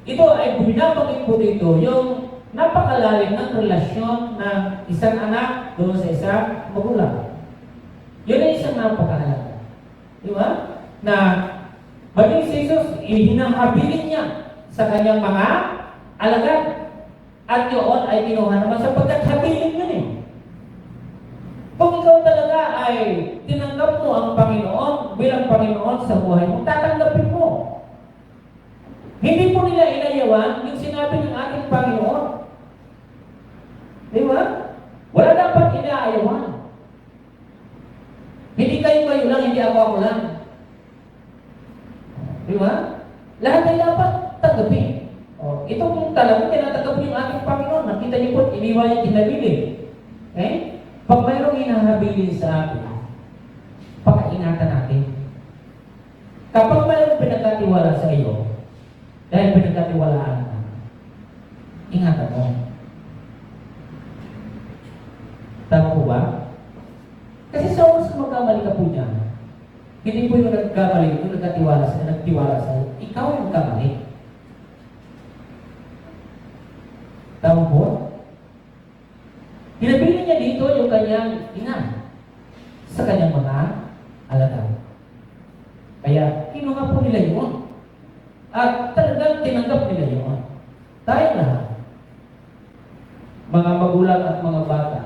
[SPEAKER 2] ito ay binabanggit po dito yung napakalalim ng relasyon ng isang anak doon sa isang magulang. Yun ay isang napakalalim. Diba? Na maging si Jesus, hinahabilin niya sa kanyang mga alagad. At yun ay kinuha naman sapagkat habilin yun eh. Kung ikaw talaga ay tinanggap mo ang Panginoon bilang Panginoon sa buhay mo, tatanggapin mo. Hindi po nila inayawan yung sinabi ng ating Panginoon. Di ba? Wala dapat inaayawan. Hindi kayo lang, hindi ako lang. Di ba? Lahat ay dapat tanggapin. O, ito kung talagang tinatanggap yung ating Panginoon, nakita niyo po, iniwan yung hinabili. Okay? Pag mayroong hinahabilin sa atin, pakaingatan natin. Kapag mayroong pinagkatiwala sa iyo, dahil pinagkatiwalaan ka, ingatan mo. Tama po ba? Kasi sa oras kung magkamali ka po dyan, hindi po yung nagkamali, yung nagtiwala sa iyo, ikaw yung kamali. Tama po? Hinabili niya dito yung kanyang ina sa kanyang mga alagad. Kaya, kinuha po nila yun. At talagang tinanggap nila yun. Tayo lahat, mga magulang at mga bata,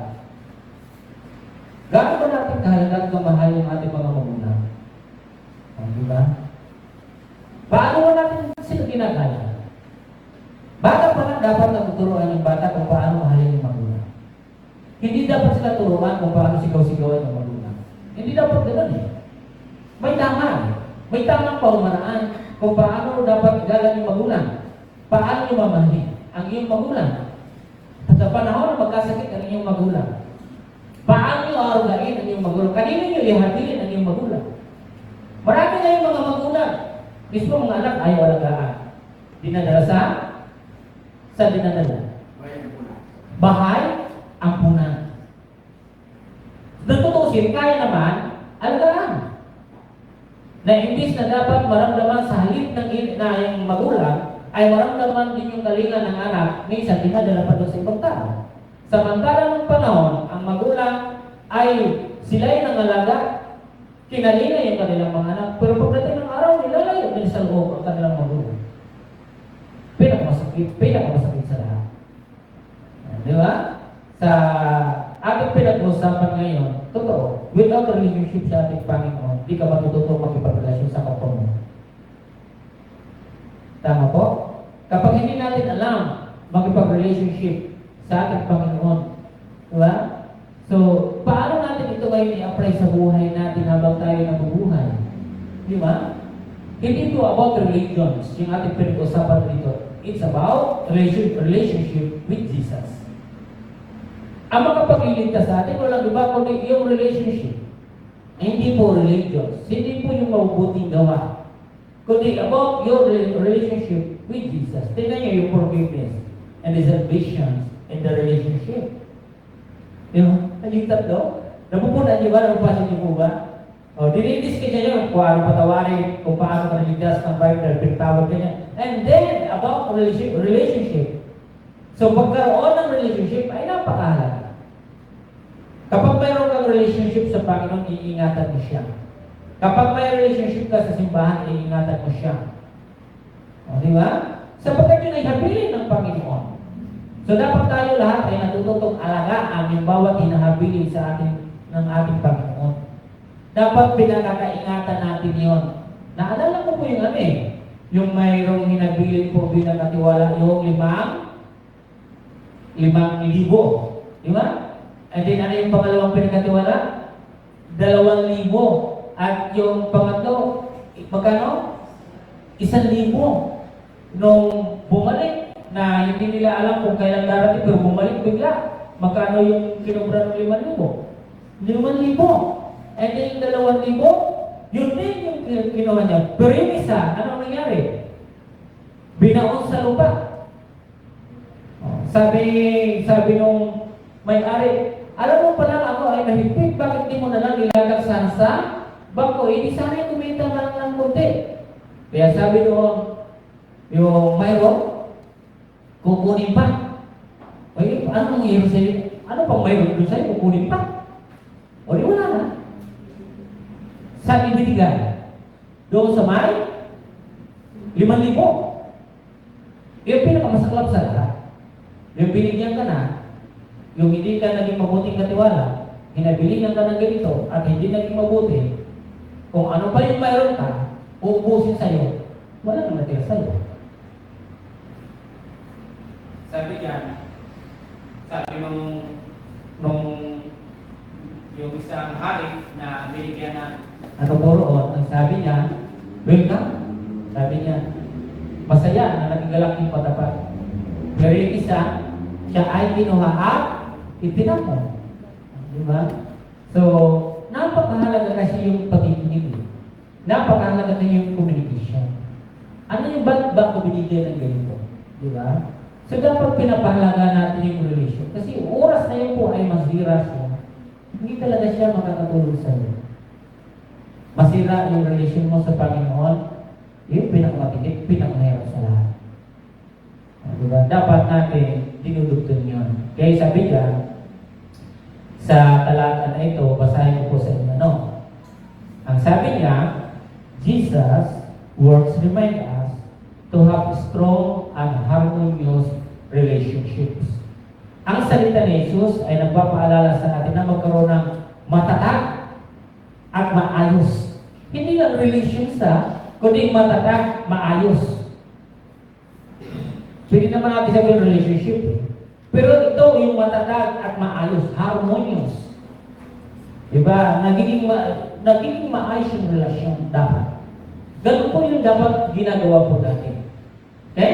[SPEAKER 2] gaano ba natin kahalagang kamahal yung ating mga magulang? Diba? Paano ba natin sila ginagala? Bata pa lang dapat natuturuan yung bata kung paano mahalin yung magulang. Hindi dapat sila turuan kung paano sigaw-sigawan yung magulang. Hindi dapat gano'n eh. May tama eh. May tamang paumanaan kung paano dapat igalan yung magulang. Paano yung mamahalin ang iyong magulang. At sa panahon na magkasakit ang iyong magulang, paano yung arugain ang iyong magulang? Kanino nyo ihabilin ang iyong magulang? Marami na yung mga magulang. Mismo mga anak ayaw alagaan. dinadala sa dinadala? Bahay, ampunan. Natutusin, kaya naman, alagaan. Na imbis na dapat maramdaman sa halip na yung magulang, ay maramdaman din yung kalinga ng anak, minsan dinadala pa doon sa ibang tao. Samantalang ng panahon, ang magulang ay sila'y nangalaga, kinalinga yung kanilang mga anak, pero pagdating ng araw, nilalayo din sa loob ang kanilang magulang. Pinakamasakit sa lahat. Di ba? Sa ating pinag-usapan ngayon, totoo, without relationship sa ating Panginoon, di ka matututong makipagrelasyon sa kapwa mo. Tama po? Kapag hindi natin alam makipag-relationship sa ating Panginoon, di ba? So, paano natin ito ngayon i-apply sa buhay natin habang tayo nabubuhay? Di ba? Hindi ito about religions, yung ating pinag-usapan dito. It's about relationship with Jesus. Ang makapagliligtas sa atin, walang iba kundi yung relationship. Hindi po religions, hindi po yung mabubuting gawa. Kundi about your relationship with Jesus. Tingnan niyo yung forgiveness and the salvation in the relationship. Di ba? Yung tatlo, napupunan niyo ba? Napupasan niyo po ba? O, dinidiscuss niya kung paano patawarin, kung paano ka naligtas ng Bible, pinatawag ka niya. And then, about relationship. So, pagkaroon ng relationship ay napakahalaga. Kapag mayroon kang relationship sa Panginoon, iingatan mo siya. Kapag may relationship ka sa simbahan, iingatan mo siya. O, di ba? Sapagkat yun ay habilin ng Panginoon. So, dapat tayo lahat ay natututong alagaan yung bawat hinahabilin sa atin ng ating Panginoon. Dapat pinakakaingatan natin yon. Naalala ko po yung yung mayroong hinabilin po binakatiwala yung 5,000. Di ba? And then ano yung pangalawang pinakatiwala? 2,000. At yung pangatlo, magkano? 1,000. Nung bumalik, na hindi nila alam kung kailan darating, pero bumalik bigla. Magkano yung kinubra ng 5,000? 5,000. And then yung 2,000, yun din yung ginawa niya. Pero yung isa, ano nangyari? Binaon sa lupa. Sabi nung may-ari, alam mo pala ako ay mahigpit, bakit di mo na lang nilagak sa bangko? Hindi sana yung kumita lang ng kunti. Kaya sabi doon, yung mayroon, kukunin pa. Ay, ano nangyayari sa'yo? Ano pang mayroon doon sa'yo? Kukunin pa. O di wala na. Sabi binigay. Doon sa may 5,000. Yung pinakamasaklap sa lahat. Yung binigyan ka na, yung hindi ka naging mabuting katiwala, hinabiligan ka ng ganito, at hindi naging mabuti, kung ano pa yung mayroon ka, uubusin sa'yo, wala nang natira sa'yo. Sabi nung yung isang hari na binigyan na poroon, ang sabi niya, welcome. Sabi niya, masaya na nagigalak yung patapat. Pero yung isa, siya ay kinuha at itinapon. Di ba? So, napakahalaga kasi yung pag-ibig. Napakahalaga na yung communication. Ano yung ba't ba ko binigay ng ganito? Di ba? So, dapat pinapahalaga natin yung relation. Kasi oras na yun po ay masira siya. Hindi talaga siya makakatulong sa iyo. Masira yung relation mo sa Panginoon, yung pinakamatigit, pinakamahirap sa lahat. Diba? Dapat natin dinudugtong yun. Kaya sabi niya, sa talata na ito, basahin ko po sa inyo. Ang sabi niya, Jesus' words remind us to have strong and harmonious relationships. Ang salita ni Jesus ay nagpapaalala sa atin na magkaroon ng matatag at maayos. Hindi lang relations kundi matatag, maayos. Pwede naman natin sabihin relationship. Pero ito yung matatag at maayos, harmonious. Diba? Nagiging maayos yung relasyon dapat. Ganun po yung dapat ginagawa po natin. Okay?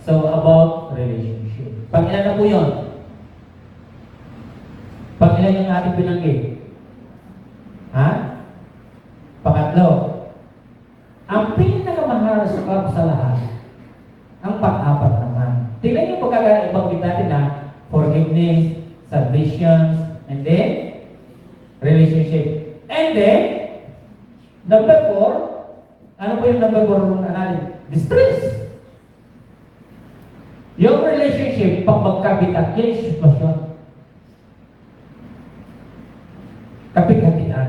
[SPEAKER 2] So, about relationship. Pag-ilan na po yun? Pag-ilan yung ating binanggit? Ha? Pangatlo. Ang pinakamahal sa lahat Ang pang-apat naman. Tingnan niyo pagkakaibang natin na forgiveness, salvation, and then relationship. And then, number 4, ano po yung number 4 natin? Distress. Yung relationship, pag magkabitak, yan yung sitwasyon. Kapig-hatian.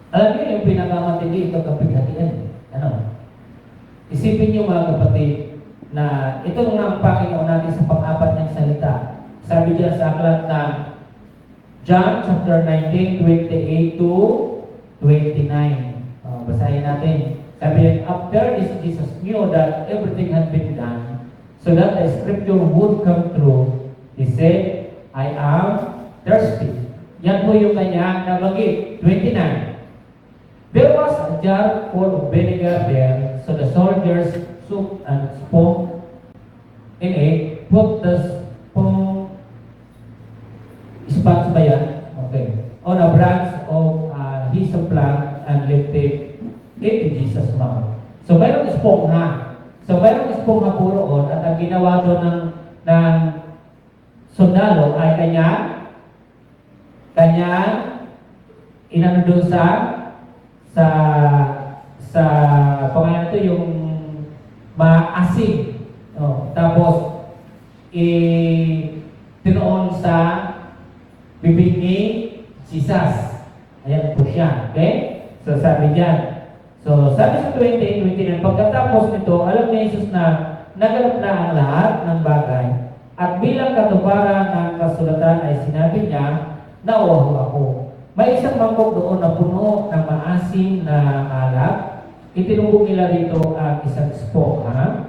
[SPEAKER 2] Alam niyo yung pinakamatindi ito, kapig-hatian. Ano? Isipin niyo mga kapatid, na ito nga ang Panginoon natin sa pang-apat ng salita. Sabi diyan sa aklat na John chapter 19, 28 to 29. Basahin natin. Sabi niya, after this, Jesus knew that everything had been done so that the scripture would come true. He said, I am thirsty. Yan po yung kanyang nabanggit. 29. There was a jar full of vinegar there, so the soldiers took and spoon in it, put the spoon, sponge ba yan? Okay. On a branch of hyssop plant and lifted it to Jesus' mouth. So, mayroong esponja. So, mayroong esponja po roon at ang ginawa doon ng sundalo ay kanya inano doon sa pangalan ito yung maasim. Tapos, tinoon sa bibig ni Jesus. Ayan po siya. Okay? So, sabi dyan. So, sabi sa 29, pagkatapos nito, alam ni Jesus na naganap na ang lahat ng bagay. At bilang katuparan ng kasulatan ay sinabi niya, nauwaho ako. May isang mangkok doon na puno ng maasim na alak. Itinubog nila rito ang isang esponja.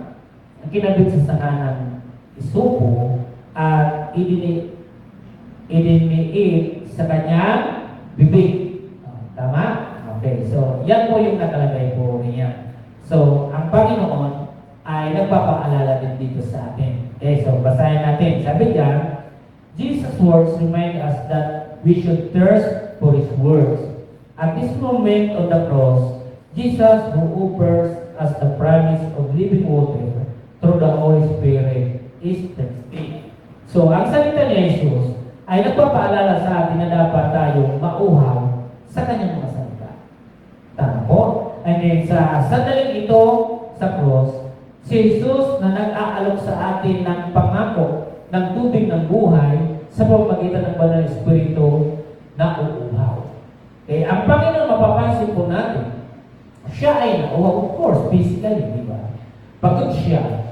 [SPEAKER 2] Ang kinabit sa sanganan isupo at idiniit sa kanyang bibig. Tama? Okay, so yan po yung nakalagay po niya. So, ang Panginoon ay nagpapaalala din dito sa atin. Okay, so basahin natin. Sabi diyan, Jesus' words remind us that we should thirst for His words. At this moment on the cross, Jesus, who offers us the promise of living water through the Holy Spirit, is thirsty. So, ang salita ni Jesus ay nagpapaalala sa atin na dapat tayong mauhaw sa kanyang mga salita. Tama po? And then, sa sandaling ito, sa cross, si Jesus na nag-aalok sa atin ng pangako ng tubig ng buhay sa pamamagitan ng Banal na Espiritu na uuhaw. Okay, ang Panginoon, mapapansin po natin, siya ay nauhaw, of course, physically, di ba? Pagod siya,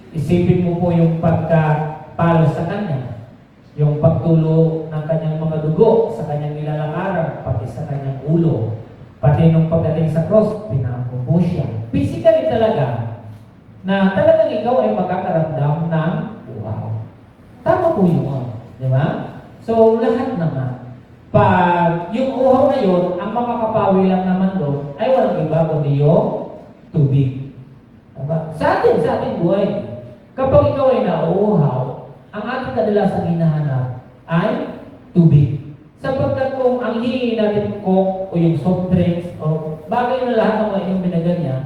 [SPEAKER 2] isipin mo po yung pagkapalo sa kanya, yung pagtulo ng kanyang mga dugo sa kanyang nilalakaran, pati sa kanyang ulo, pati nung pagdating sa cross, pinako po siya. Physically talaga, na talagang ikaw ay magkakaramdam ng uhaw. Tama po yun, di ba? So, lahat naman. Pag yung uhaw na yun, ang makakapawi lang naman doon ay walang iba kundi yung tubig. Diba? Sa ating buhay, kapag ikaw ay nauuhaw, ang ating kadalasang hinahanap ay tubig. Sapagkat kung ang hihingi natin coke o yung soft drinks o bagay na lahat ng mga inyong binaganyan,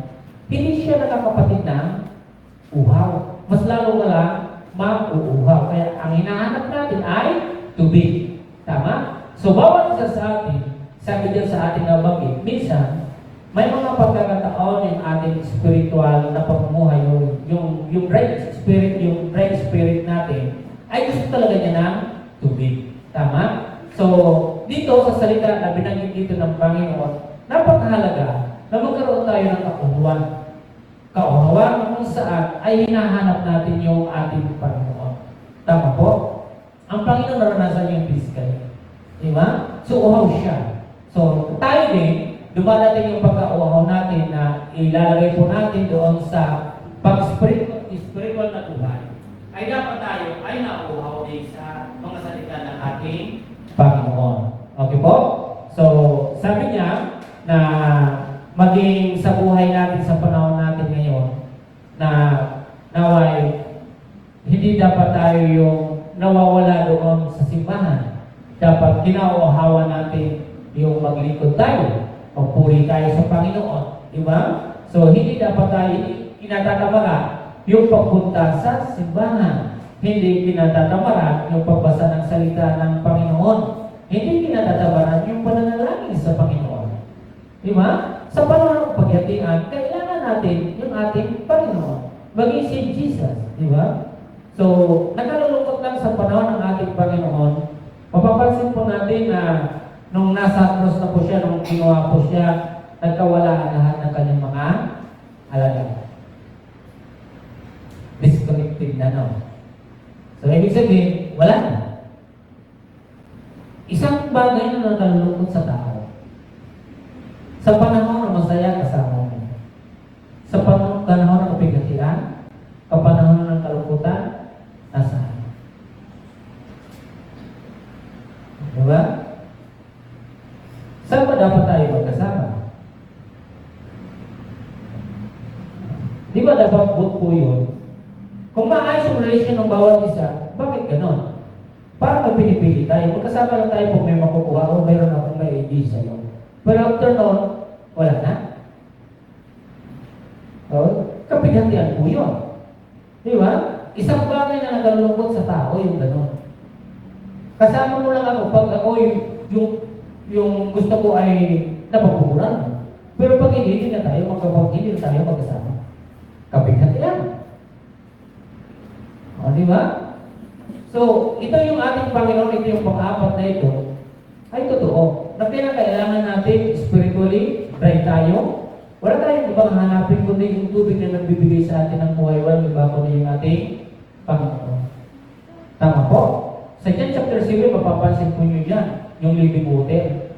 [SPEAKER 2] hindi siya nakakapatid ng uhaw. Mas lalo ka lang mag-uuhaw. Kaya ang hinahanap natin ay tubig. Tama? So, bawat isa sa atin, sabi dyan sa ating nabanggit, minsan, may mga pagkakataon yung ating spiritual na pamumuhay, yung right spirit natin, ay gusto talaga niya ng tubig. Tama? So, dito sa salita na binanggit dito ng Panginoon, napakahalaga na magkaroon tayo ng kauhawan. Kauhawan kung saan ay hinahanap natin yung ating Panginoon. Tama po? Ang Panginoon naranasan yung physically. Diba? So, uhaw siya. So, tayo din, dumadating yung pagka-uhaw natin na ilalagay po natin doon sa pag-spiritual na buhay. Ay dapat tayo ay nauuhaw din sa mga salita ng ating Panginoon. Okay po? So, sabi niya na maging sa buhay natin sa panahon natin ngayon na naway hindi dapat tayo yung nawawala doon sa simbahan. Dapat kinauuhawan natin yung maglingkod tayo o puri tayo sa Panginoon. Diba? So, hindi dapat tayo kinatatabaran yung pagpunta sa simbahan. Hindi kinatatabaran yung pagbasa ng salita ng Panginoon. Hindi kinatatabaran yung pananalangin sa Panginoon. Di ba? Sa panahon ng paghatian, kailangan natin yung ating Panginoon. Maging si Jesus. Di ba? So, nakalulungkot lang sa panahon ng ating Panginoon, mapapansin po natin na nung nasa cross na po siya, nung kinuha po siya, nagkawala lahat ng kanyang mga alagad. Disconnected na, no? So, ibig sabihin, wala na. Isang bagay na nakalulungkot sa tao. Sa panahon na masaya kasama mo. Sa panahon ng kapighatian, kapanahon ng kalungkutan, nasaan? Diba? Saan ba dapat tayo magkasama? Di ba dapat good po yun? Kung maayos yung relation ng bawat isa, bakit ganon? Para pinipili tayo. Magkasama lang tayo kung may makukuha o mayroon akong may ID sa'yo. Pero after noon, wala na. Kapighatian po yun. Di ba? Isang bagay na nakalulungkot sa tao yung ganon. Kasama mo lang ako pag ako yung gusto ko ay napagpupuran. Pero pag hindi na tayo magkasama. Kapighatian. O, di ba? So, ito yung ating Panginoon, ito yung pang-apat na ito, ay totoo. Na kailangan natin spiritually, dry tayo. Wala tayong ibang hanapin kundi yung tubig na nagbibigay sa atin ng buhay-buhay, iba ko na yung ating Panginoon. Tama po. Sa John chapter 7, mapapansin po nyo yan, yung living water.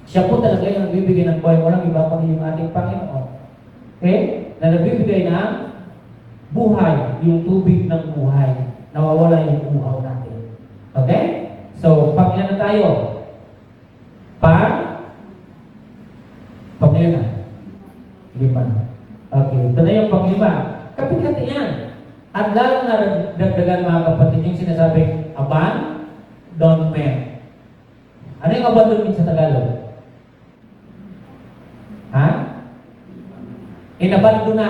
[SPEAKER 2] Siya po talaga yung nagbibigay ng buhay, walang iba ko na yung ating Panginoon. Okay? Na nagbibigay ng buhay, yung tubig ng buhay. Nawawala yung uhaw natin. Okay? So, pag-ilan na tayo? Pag-lima. Lima. Okay, ito na yung pag-lima. Kapighatian. At lalo na dagdagan mga kapatid yung sinasabing abandonment. Ano yung abandonment sa Tagalog? Ha? Inabandona.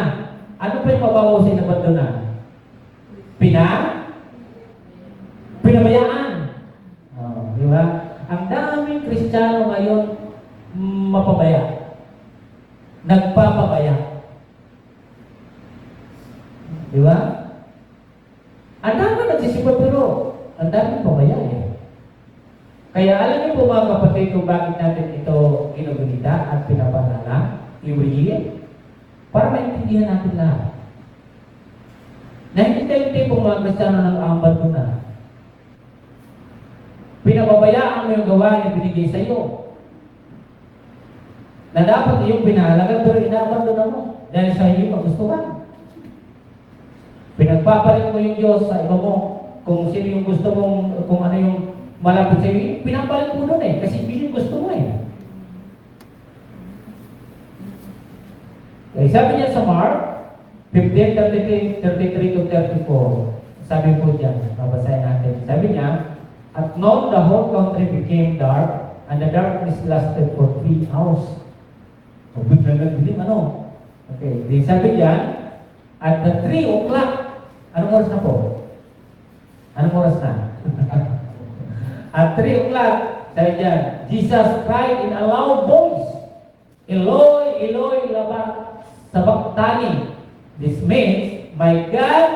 [SPEAKER 2] Ano pa yung mababaw sa inabandona? Pinabayaan. Oh, di ba? Ang daming Kristiyano ngayon mapabaya. Nagpapabaya. Di ba? Ang dami nagsisipa pero ang daming pabaya eh. Kaya alam niyo po mga kapatid kung bakit natin ito inugunita at pinapanala, i-read, para maintindihan natin lahat. Nahintayin po mga Kristiyano ng ambal mo na. Pinababayaan mo yung gawain na binigay sa iyo. Na dapat iyong pinahalagan pero inaabandona mo dahil sa iyong kagustuhan. Pinagpapalit mo yung Diyos sa iba mo. Kung sino yung gusto mong, kung ano yung malapit sa iyo, pinapalit mo doon eh. Kasi yun yung gusto mo eh. Okay, sabi niya sa Mark 15:33 to 34. Sabi po dyan, babasahin natin. Sabi niya, at noon the whole country became dark, and the darkness lasted for 3 hours. So, biglang nagdilim, ano? Okay, di sabi dyan, at the 3 o'clock, anong oras na po? Anong oras na? At 3 o'clock, sabi dyan, Jesus cried in a loud voice, Eloi, Eloi, lama sabachthani. This means, my God,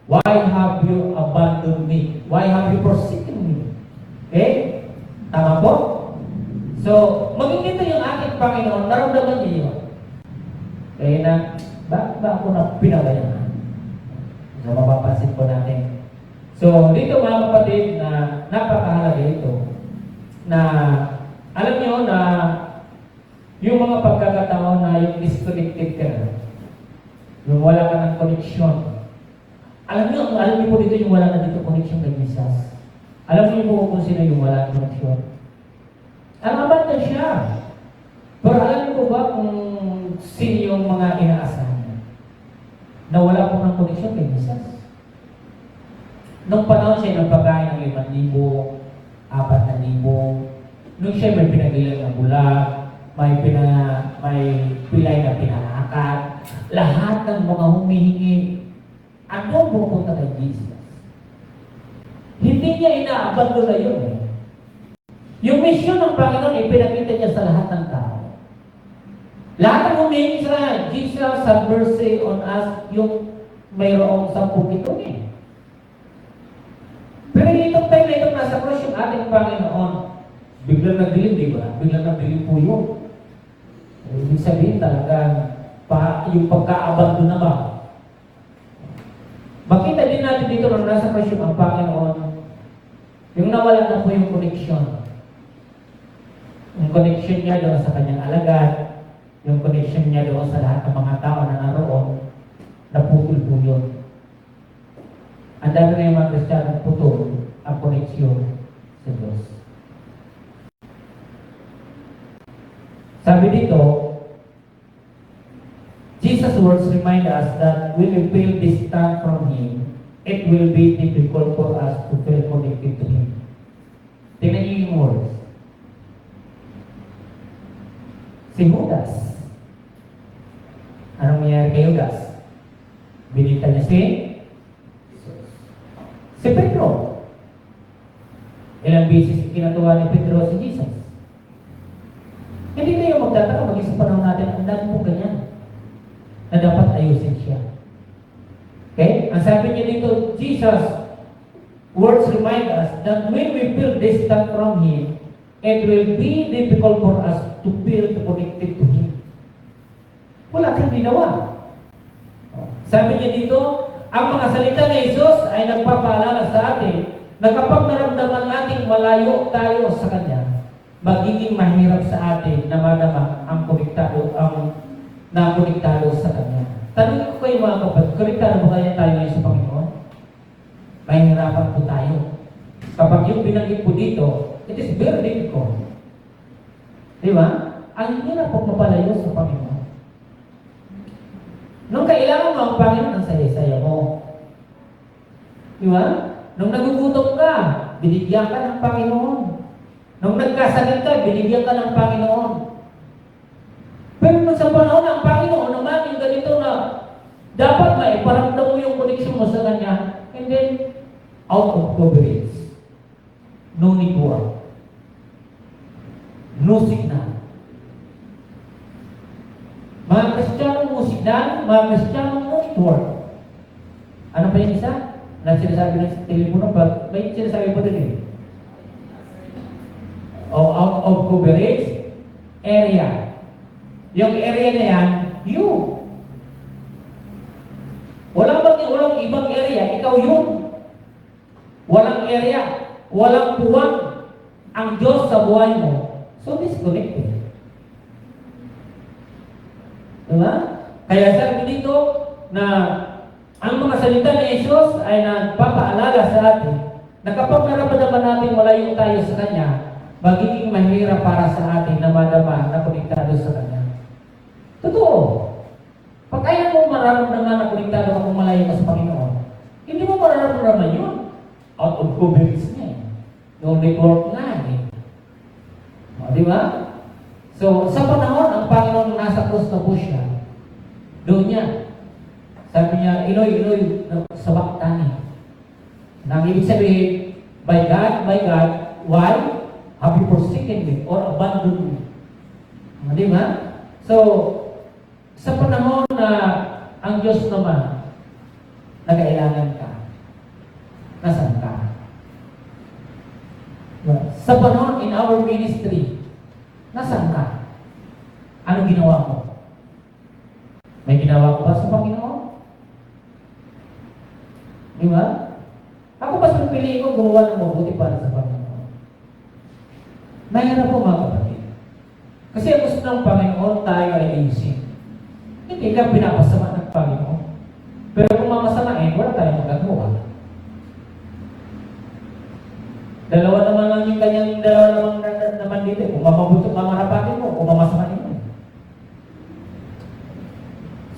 [SPEAKER 2] why have you abandoned me? Why have you forsaken me? Okay? Tama po? So, maging ito yung aking Panginoon, naramdaman niyo yun. Kaya na, bakit ba ako na pinabayaan? So, mapapansin po natin. So, dito mga kapatid na napakahalaga ito, na alam niyo na yung mga pagkakataon na yung disconnected ka na, yung wala ka ng connection. Alam niyo po dito yung wala na dito connection kay Jesus. Alam niyo po kung sino yung wala ng connection. Ang abandon siya. Pero alam niyo po ba kung sino yung mga inaasahan niya? Na wala po ng connection kay Jesus. Nung panahon siya ng pagkain ng 5,000, 4,000, nung siya may pinagilang na bulag, may pilay na pinaak, maangkat, lahat ng mga humihingi, ano pupunta kay Jesus? Hindi niya inaabandon na yun eh. Yung misyon ng Panginoon, ipinakita niya sa lahat ng tao. Lahat ng humihingi sa kanya, Jesus have mercy on us, yung mayroong 10 pitong eh. Pero itong time na itong nasa cross yung ating Panginoon, biglang nagdilim, di ba? Biglang nagdilim po yun. Ibig sabihin talagang yung pagka-abandon na ba? Makita din natin dito nung nasa cross yung ang Panginoon, yung nawala na po yung connection. Yung connection niya doon sa kanyang alagad, yung connection niya doon sa lahat ng mga tao na naroon, naputol po yun. Ang dami na yung mga Kristiyano putol ang koneksyon sa Diyos. Sabi dito, Jesus' words remind us that when we feel distant from Him, it will be difficult for us to feel connected to Him. Tingnan niyo yung words. Si Judas. Anong nangyari kay Judas? Binita niya si Pedro. Ilang beses kinatuwa ni Pedro si Jesus. Hindi kayo magtataka, maging sa panahon natin, ang dami pong ganyan na dapat ayusin siya. Okay? Ang sabi niya dito, Jesus, words remind us that when we feel distant from Him, it will be difficult for us to feel connected to Him. Wala kang ginawa. Sabi niya dito, ang mga salita ni Jesus ay nagpapaalala sa atin na kapag naramdaman natin malayo tayo sa Kanya, magiging mahirap sa atin na madama ang konektado sa Kanya. Tanong ko kayo mga kapatid, konektado ba kaya tayo ngayon sa Panginoon? Mahirapan po tayo. Kapag yung binanggit po dito, it is very difficult. Di ba? Ang hirap po mapalayo sa Panginoon. Nung kailangan mo ang Panginoon, ang saya-saya mo. Di ba? Nung nagugutom ka, binigyan ka ng Panginoon. Nung nagkasakit ka, binigyan ka ng Panginoon. Pero nung sa panahon ng Panginoon naman, yung ganito na dapat maiparamdam mo yung connection mo sa Kanya, and then, out of coverage. No network. No signal. Mga Kristiyanong no signal, mga Kristiyanong no network. Ano pa yung isa? Na sinasabi ng telepono, may sinasabi pa din eh. Out of coverage area. Yung area na yan, you. Walang ibang area, ikaw yun. Walang area, walang puwan ang Diyos sa buhay mo. So disconnected. Diba? Kaya sabi dito na ang mga salita ni Jesus ay nagpapaalala sa atin na kapag nararamdaman natin malayo tayo sa Kanya, magiging mahirap para sa atin na madama na konektado sa Kanya. Totoo. Pag ayaw mo mararamdaman na konektado ka kung malayo ka sa Panginoon, hindi mo mararamdaman yun. Out of coverage niya eh. No network na eh. O, di ba? So, sa panahon, ang Panginoon nasa cross na po siya, doon niya, sabi niya, Iloy, sabak tani. Nang ibig sabihin, by God, why? Have you forsaken me or abandoned me? Di ba? So, sa panahon na ang Diyos naman, nagkailangan ka, nasaan ka? Sa panahon in our ministry, nasaan ka? Ano ginawa mo? May ginawa ko ba sa Panginoon? Di ba? Ako ba sa pili ko gumawa ng mabuti para sa Panginoon? Mahirap po mga kapatid. Kasi ang gusto ng Panginoon, tayo ay ayusin. Hindi ka pinapasama ng Panginoon. Pero kung mamasamain, wala tayong magagawa. Dalawa naman dito. Kung mamabuto, mamarapatin mo, kung mamasamain mo.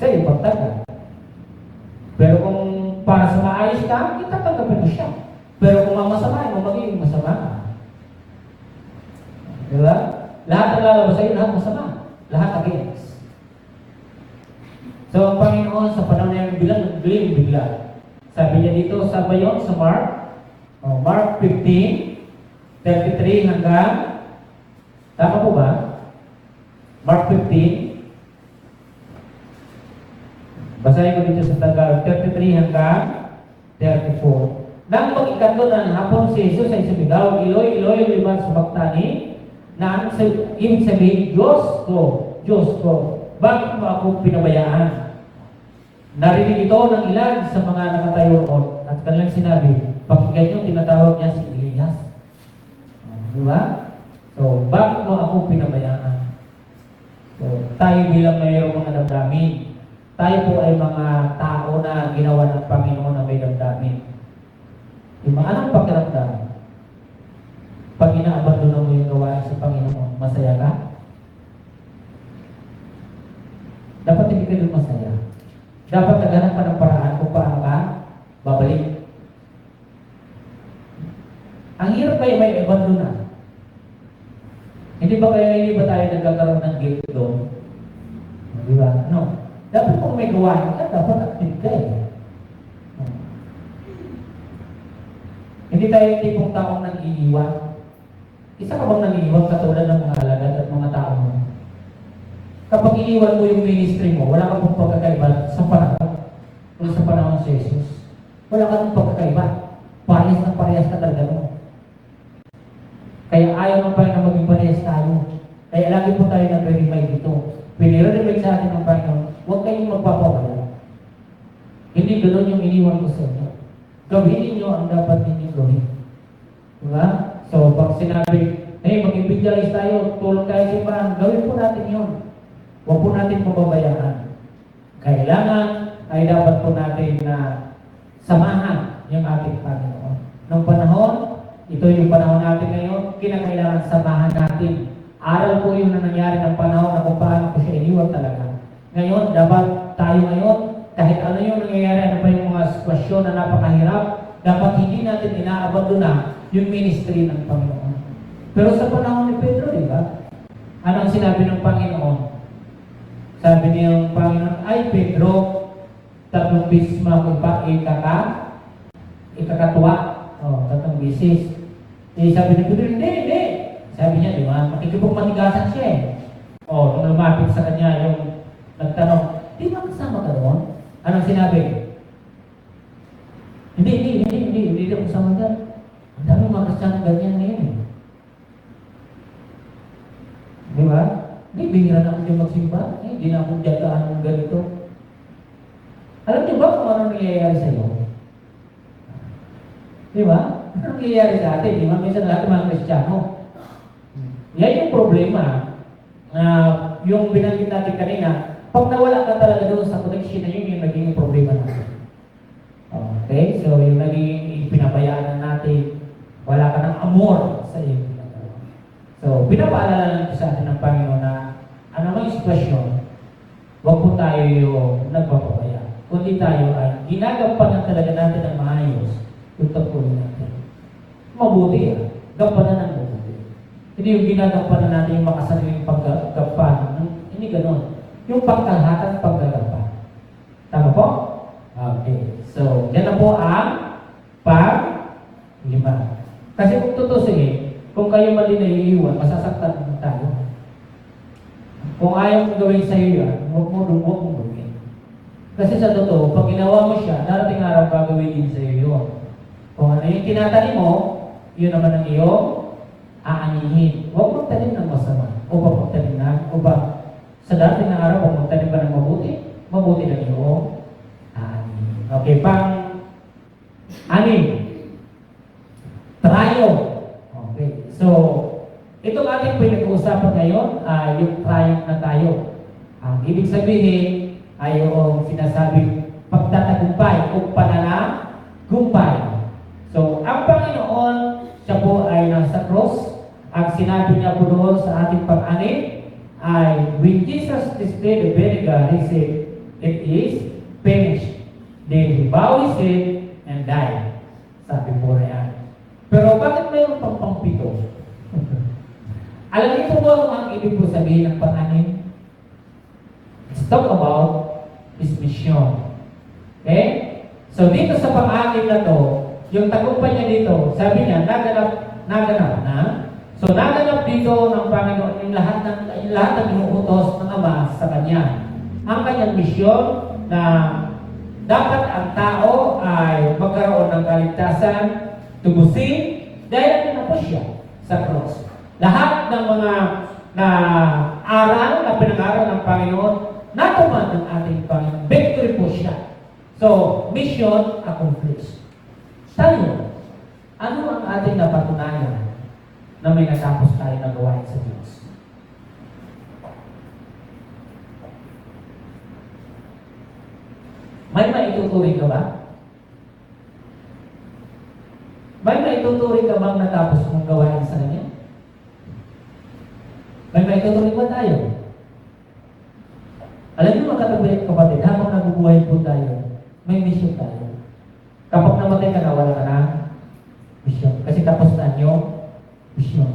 [SPEAKER 2] Sa'yo, pagtaga. Pero kung para sa maayos ka, itatanggapin mo siya. Pero kung mamasamain mo, magiging masama ka. Diba? Lahat ng lalabas sa'yo, lahat masama. Lahat against. So, ang Panginoon sa panahon na yung bilang, nagbiling bigla. Sabi niya dito, sa bayon, sa Mark, Mark 15, 33 hanggang, tama po ba? Mark 15, basahin ko dito sa Tagalog, 33 hanggang 34. Nang mag-ikanto ng hapon si Jesus ay sumigaw, Eloy, Eloy, lima sumaktani, na ang ibig sabihin, Diyos ko, bakit mo ako pinabayaan? Narinig ito ng ilan sa mga nakatayo roon at kanilang sinabi, pakinggan nyo, tinatawag niya si Elias. Diba? So, bakit mo ako pinabayaan? So, tayo bilang mayroong mga damdamin, tayo po ay mga tao na ginawa ng Panginoon na may damdamin. Diba? Anong pakiramdam? Pag inaabandonan mo yung gawain sa Panginoon, masaya ka? Dapat hindi ka doon masaya. Dapat naghanap ka ng paraan kung paano ka babalik. Ang hirap kayo may abandonan. Hindi ba tayo nagkakaroon ng guilt doon? Di ba? No. Dapat kung may gawain ka, dapat active ka eh. Hindi tayo yung tipong taong nang-iiwan. Isa ka bang nang-iiwan katulad ng mga alagad at mga tao mo? Kapag iiwan mo yung ministry mo, wala ka pong pagkakaiba sa panahon si Jesus. Wala ka pong pagkakaiba. Parehas na parehas ka talaga mo. Kaya ayaw ng Panginoon na maging parehas tayo. Kaya lagi po tayo nagre-remind dito. Pinire-remind sa atin ng Panginoon, huwag kayong magpapawala. Hindi ganoon yung iniwan ko sa inyo. Gawin ninyo ang dapat ninyong gawin. Diba? So, pag sinabi, hey, mag-evangelize tayo, tulong tayo sa iba, gawin po natin yun. Huwag po natin pababayaan. Kailangan ay dapat po natin na samahan yung ating Panginoon. Nung panahon, ito yung panahon natin ngayon, kinakailangan samahan natin. Aral po yung nangyari ng panahon na kung paano ko siya iniwan talaga. Ngayon, dapat tayo ngayon, kahit ano yung nangyayari, ano pa yung mga sitwasyon na napakahirap, dapat hindi natin inaabandona yung ministry ng Panginoon. Pero sa panahon ni Pedro, di ba? Anong sinabi ng Panginoon? Sabi niya yung Panginoon, ay Pedro, 3 beses mo ako ikakatuwa. O, 3 beses. Eh, sabi ni Pedro, hindi. Sabi niya, di ba? Makikipong matigasan siya eh. O, nung lumapit sa kanya, yung nagtanong, di ba kasama ka doon? Anong sinabi? Hindi ako kasama dyan. Ang dami mga Kristiyano ganyan ngayon eh. Di ba? Hindi, bihira na ako dyan magsimba. Hindi na akong dyagaan ng ganito. Alam niyo ba kung ano nangyayari sa iyo? Di ba? Ano nangyayari sa atin? Di ba? Minsan lahat mga Kristiyano. Yan yung problema. Yung binanggit natin kanina, pag nawala ka talaga doon sa connection na yun yung naging problema natin. Okay? So, yung naging pinabayaan na natin, wala ka ng amor sa iyo. So, pinapaalala natin sa atin ng Panginoon na ano mang sitwasyon, huwag po tayo yung nagpapabaya. Kundi tayo ay ginagampanan talaga natin ng maayos yung tagpunin natin. Mabuti gampanan ng mabuti. Hindi yung ginagampanan natin yung makasariling paggampanan. Hindi ganon. Yung pagkahatang paggagampan. Tama po? Okay. So, yan na po ang pag-lima. Kasi kung tutusin, kung kayo mali na iiwan, masasaktan mo tayo. Kung ayaw mong gawin sa iyo yan, huwag mo gawin. Kasi sa totoo, pag ginawa mo siya, darating araw gagawin din sa iyo yun. Kung ano yung tinatanim mo, yun naman ang iyong aanihin. Huwag mong tanim ng masama. O ba magtanim na? O ba sa darating na araw, kung magtanim ka ng mabuti na iyong aanihin. Okay, pang-anim. Trial. Okay, so, itong ating pinag-uusapan ngayon ay yung triumph na tayo. Ang ibig sabihin ay yung sinasabing pagtatagumpay o pananagumpay. So, ang Panginoon, siya po ay nasa cross. Ang sinabi niya po doon sa ating pang-anim ay, when Jesus displayed the vinegar, he said, it is finished. Then he bowed his head and died. Sabi po na yan. Pero bakit mayroon pang pang-pito? Alam niyo po ba ang ibig po sabihin ng pang-anim? It's misyon. Okay? So dito sa pang-anim na to, yung tagumpay niya dito, sabi niya, naganap na. So naganap dito ng Panginoon yung lahat ng inuutos ng Ama sa Kanya. Ang kanyang misyon na dapat ang tao ay magkaroon ng kaligtasan, tubusin, dahil na po siya sa cross. Lahat ng mga na aral na pinag-aral ng Panginoon, natuman ng ating Panginoon. Victory po siya. So, mission accomplished. Tayo, ano ang ating napatunayan na may natapos tayo na gawain sa Diyos? May maituturing ka ba? May maituturing ka bang natapos mong gawain sa Kanya? May maituturing ba tayo? Alam niyo mga katabihan kapatid, habang nabubuhay po tayo, may mission tayo. Kapag namatay ka na, wala ka na mission. Kasi tapos na nyo, mission.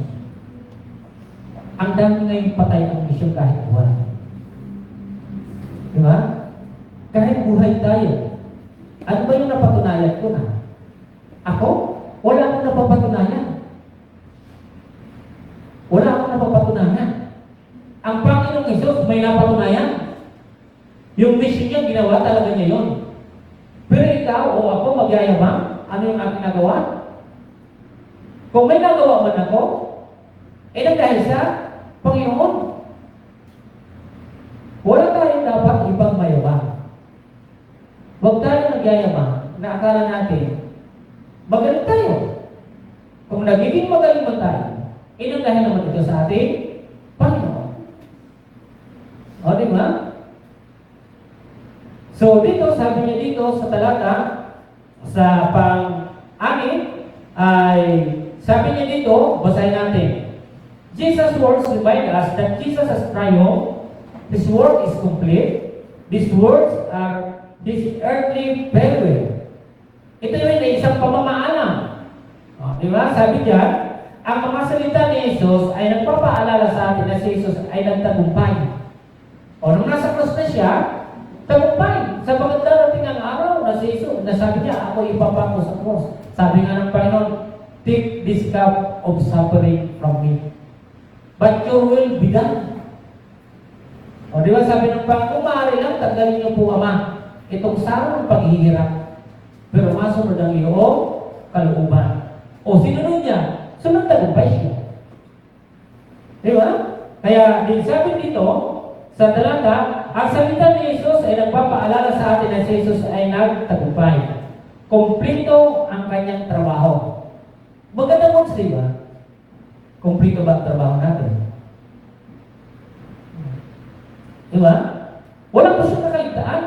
[SPEAKER 2] Ang dami ngayon patay ang mission kahit buhay. Di ba? Kahit buhay tayo. Ano ba yung napatunayan ko na? Ako? Wala akong napapatunayan. Wala akong napapatunayan. Ang Panginoong Hesus may napatunayan. Yung mission niya, ginawa talaga niya yun. Pero ikaw o ako magyayabang, ano yung aking nagawa? Kung may nagawa man ako, dahil sa Panginoon. Wala tayong dapat ibang mayabang. Huwag tayo nagyayabang na akala natin, magaling tayo. Kung nagiging magaling man tayo, dahil naman ito sa ating Panginoon. O, di ba? So, dito, sabi niya dito sa talata, sa pang-anim, ay, sabi niya dito, basahin natin. Jesus' words remind us that Jesus has triumphed. His work is complete. These words are His earthly farewell. Ito yung isang pamamaalam. O, di ba? Sabi diyan, ang mga salita ni Jesus ay nagpapaalala sa atin na si Jesus ay nagtagumpay. O, nung nasa cross na siya, tagumpay. Sa pagdarating ang araw na si Jesus, na sabi niya, ako ipapako sa cross. Sabi nga ng Panginoon, take this cup of suffering from me. But your will be done. O, di ba? Sabi ng Panginoon, kung maaari lang, tanggalin niyo po, Ama, itong sarong ng paghihirap. Pero masunod ang iyong kalooban. O, sinunod niya, sunod tagumpay siya. Di ba? Kaya, din sabi dito, sa talata, ang salita ni Jesus ay nagpapaalala sa atin na si Jesus ay nagtagumpay. Kumplito ang kanyang trabaho. Magandang words, di ba? Kumplito ba ang trabaho natin? Di ba? Walang po siyang nakaligtaan.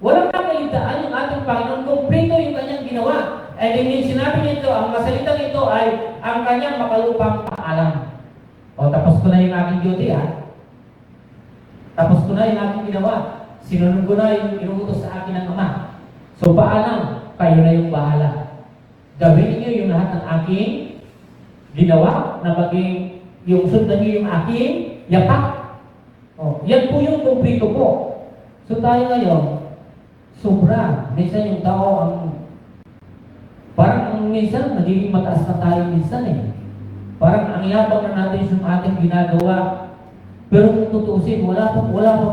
[SPEAKER 2] Walang nakaligtaan yung ating Panginoon. Kumplito yung kanyang ginawa. And then sinabi niya ito, ang masalitang ito ay ang kanyang makalupang paalam. O, tapos ko na yung aking duty, ha? Tapos ko na yung aking ginawa. Sinunod ko na yung inuutos sa akin ng Ama. So, paalam, kayo na yung bahala. Gawin niyo yung lahat ng aking ginawa na maging yung sundan niyo yung aking yapak. O, yan po yung kumplito po. So, tayo ngayon, sobra. Minsan yung tao ang parang minsan nagiging mataas na tayo minsan eh. Parang ang yabang na natin sa ating ginagawa. Pero kung tutusin, wala pa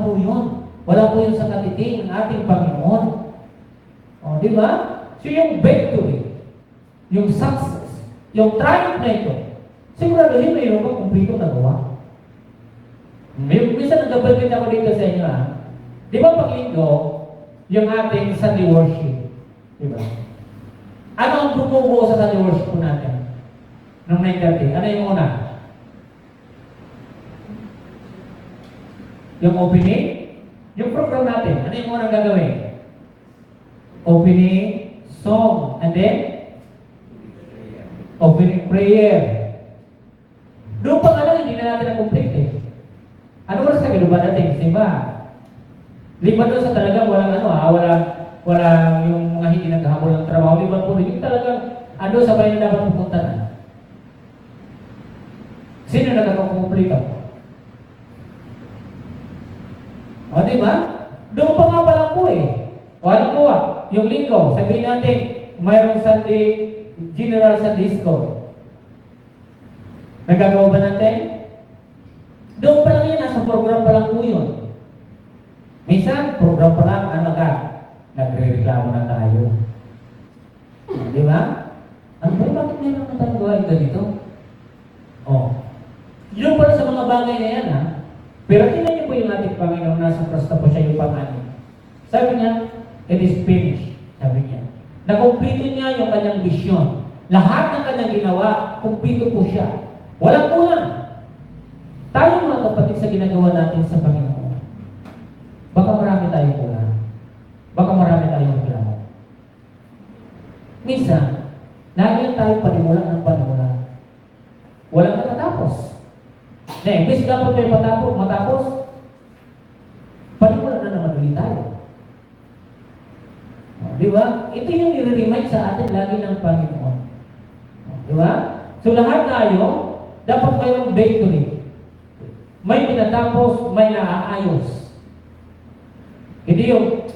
[SPEAKER 2] po yun. Wala po yun sa katiting ng ating Panginoon. O, di ba? So yung victory, yung success, yung triumph na ito, siguraduhin na yun kung kumplito nagawa. Minsan nag-abagin ako dito sa inyo, ha? Di ba pag linggo, yung ating Sunday worship? Di ba? Ano ang bumubuo sa Sunday worship po natin? Noong 9:30, ano yung una? Yung opening, yung program natin, ano yung unang gagawin? Opening song, and then opening prayer. Doon pa nga lang, hindi na natin na-complete eh. Ano oras kami doon ba natin? Diba? Lima doon sa talagang walang yung mga hindi naghahabol ng trabaho. Lima po rin, yung talagang sa bayan na dapat pupunta na. Sino nagkakakumplito? O, di ba? Doon pa nga pa lang po eh. O ano po, yung linggo, sabihin natin, mayroong Sunday, General Sunday School. Nagagawa ba natin? Doon pa lang yan, nasa program pa lang po yun. Minsan, program pa lang, ano ka, nagre-reklamo na tayo. Di ba? Ano ba, bakit meron na tayong gawain ganito? O, yun pala sa mga bagay na yan, ha? Pero tingnan niyo po yung ating Panginoon, nasa prosta po siya yung pangalan. Sabi niya, it is finished. Sabi niya. Nakumpleto niya yung kanyang misyon. Lahat ng kanyang ginawa, kumpleto po siya. Walang kulang. Tayo mga kapatid sa ginagawa natin sa Panginoon. Baka marami tayong kulang. Baka marami tayong reklamo. Minsan, lagi tayo panimulan ng panimulan. Walang natatapos. Na imbes dapat may matapos, panimulan na naman ulit tayo. Di ba? Ito yung nire-remind sa atin lagi ng Panginoon. Di ba? So lahat tayo, dapat mayroong victory. May pinatapos, may naaayos. Hindi yung,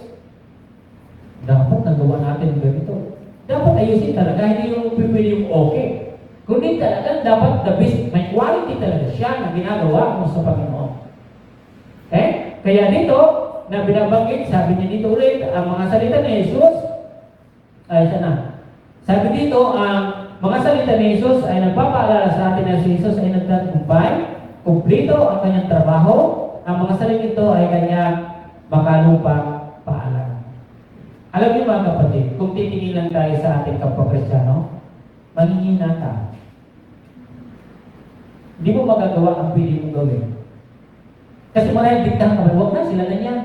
[SPEAKER 2] dapat nagawa natin ganito. Dapat ayusin talaga, hindi yung pipili yung okay. Kundi talaga, dapat the best, may quality talaga siya na ginagawa mo sa Panginoon. Okay? Kaya dito, na binabanggit, sabi niya dito ulit, ang mga salita ni Jesus, ay sana. Sabi dito, ang mga salita ni Jesus ay nagpapaalala sa atin na si Jesus ay nagtagumpay, kumplito ang kanyang trabaho, ang mga salita ito ay kanyang makalupang paalam. Alam niyo mga kapatid, kung titingin lang tayo sa ating kapwa-Kristyano, manghihina ka. Hindi mo magagawa ang pili mong gawin. Kasi maraming diktahan ka, huwag na, sila na yan.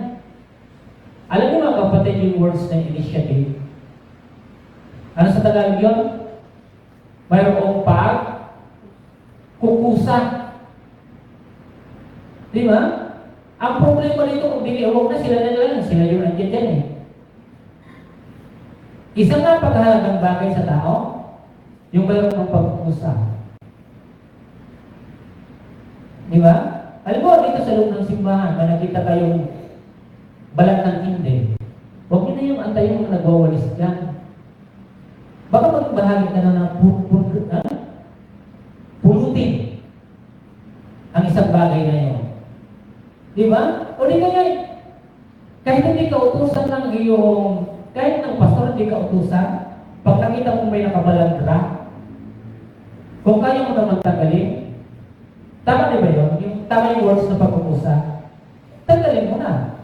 [SPEAKER 2] Alam niyo mga kapatid yung words na initiative? Ano sa Tagalog yun? Mayroong kukusa. Di ba? Ang problema dito, kung huwag na, sila na lang. Sila yung nandiyan dyan eh. Isang napakahalagang bagay sa tao, yung mayroong ng pagkukusa. Di ba? Alam mo, dito sa loob ng simbahan, may nakita kayong balat ng hindi. Huwag nyo na yung antayin mo na nagwawalis dyan. Baka magbahagi ka na ng pulutin ang isang bagay na yun. Di ba? O di kaya, kahit hindi ka utusan ng iyong, kahit ng pastor hindi ka utusan, pag nakita mo may nakabalandra, kung kaya mo naman tagalin, tama di ba yun? Tama yung words na pag-uusa. Tanggalin mo na.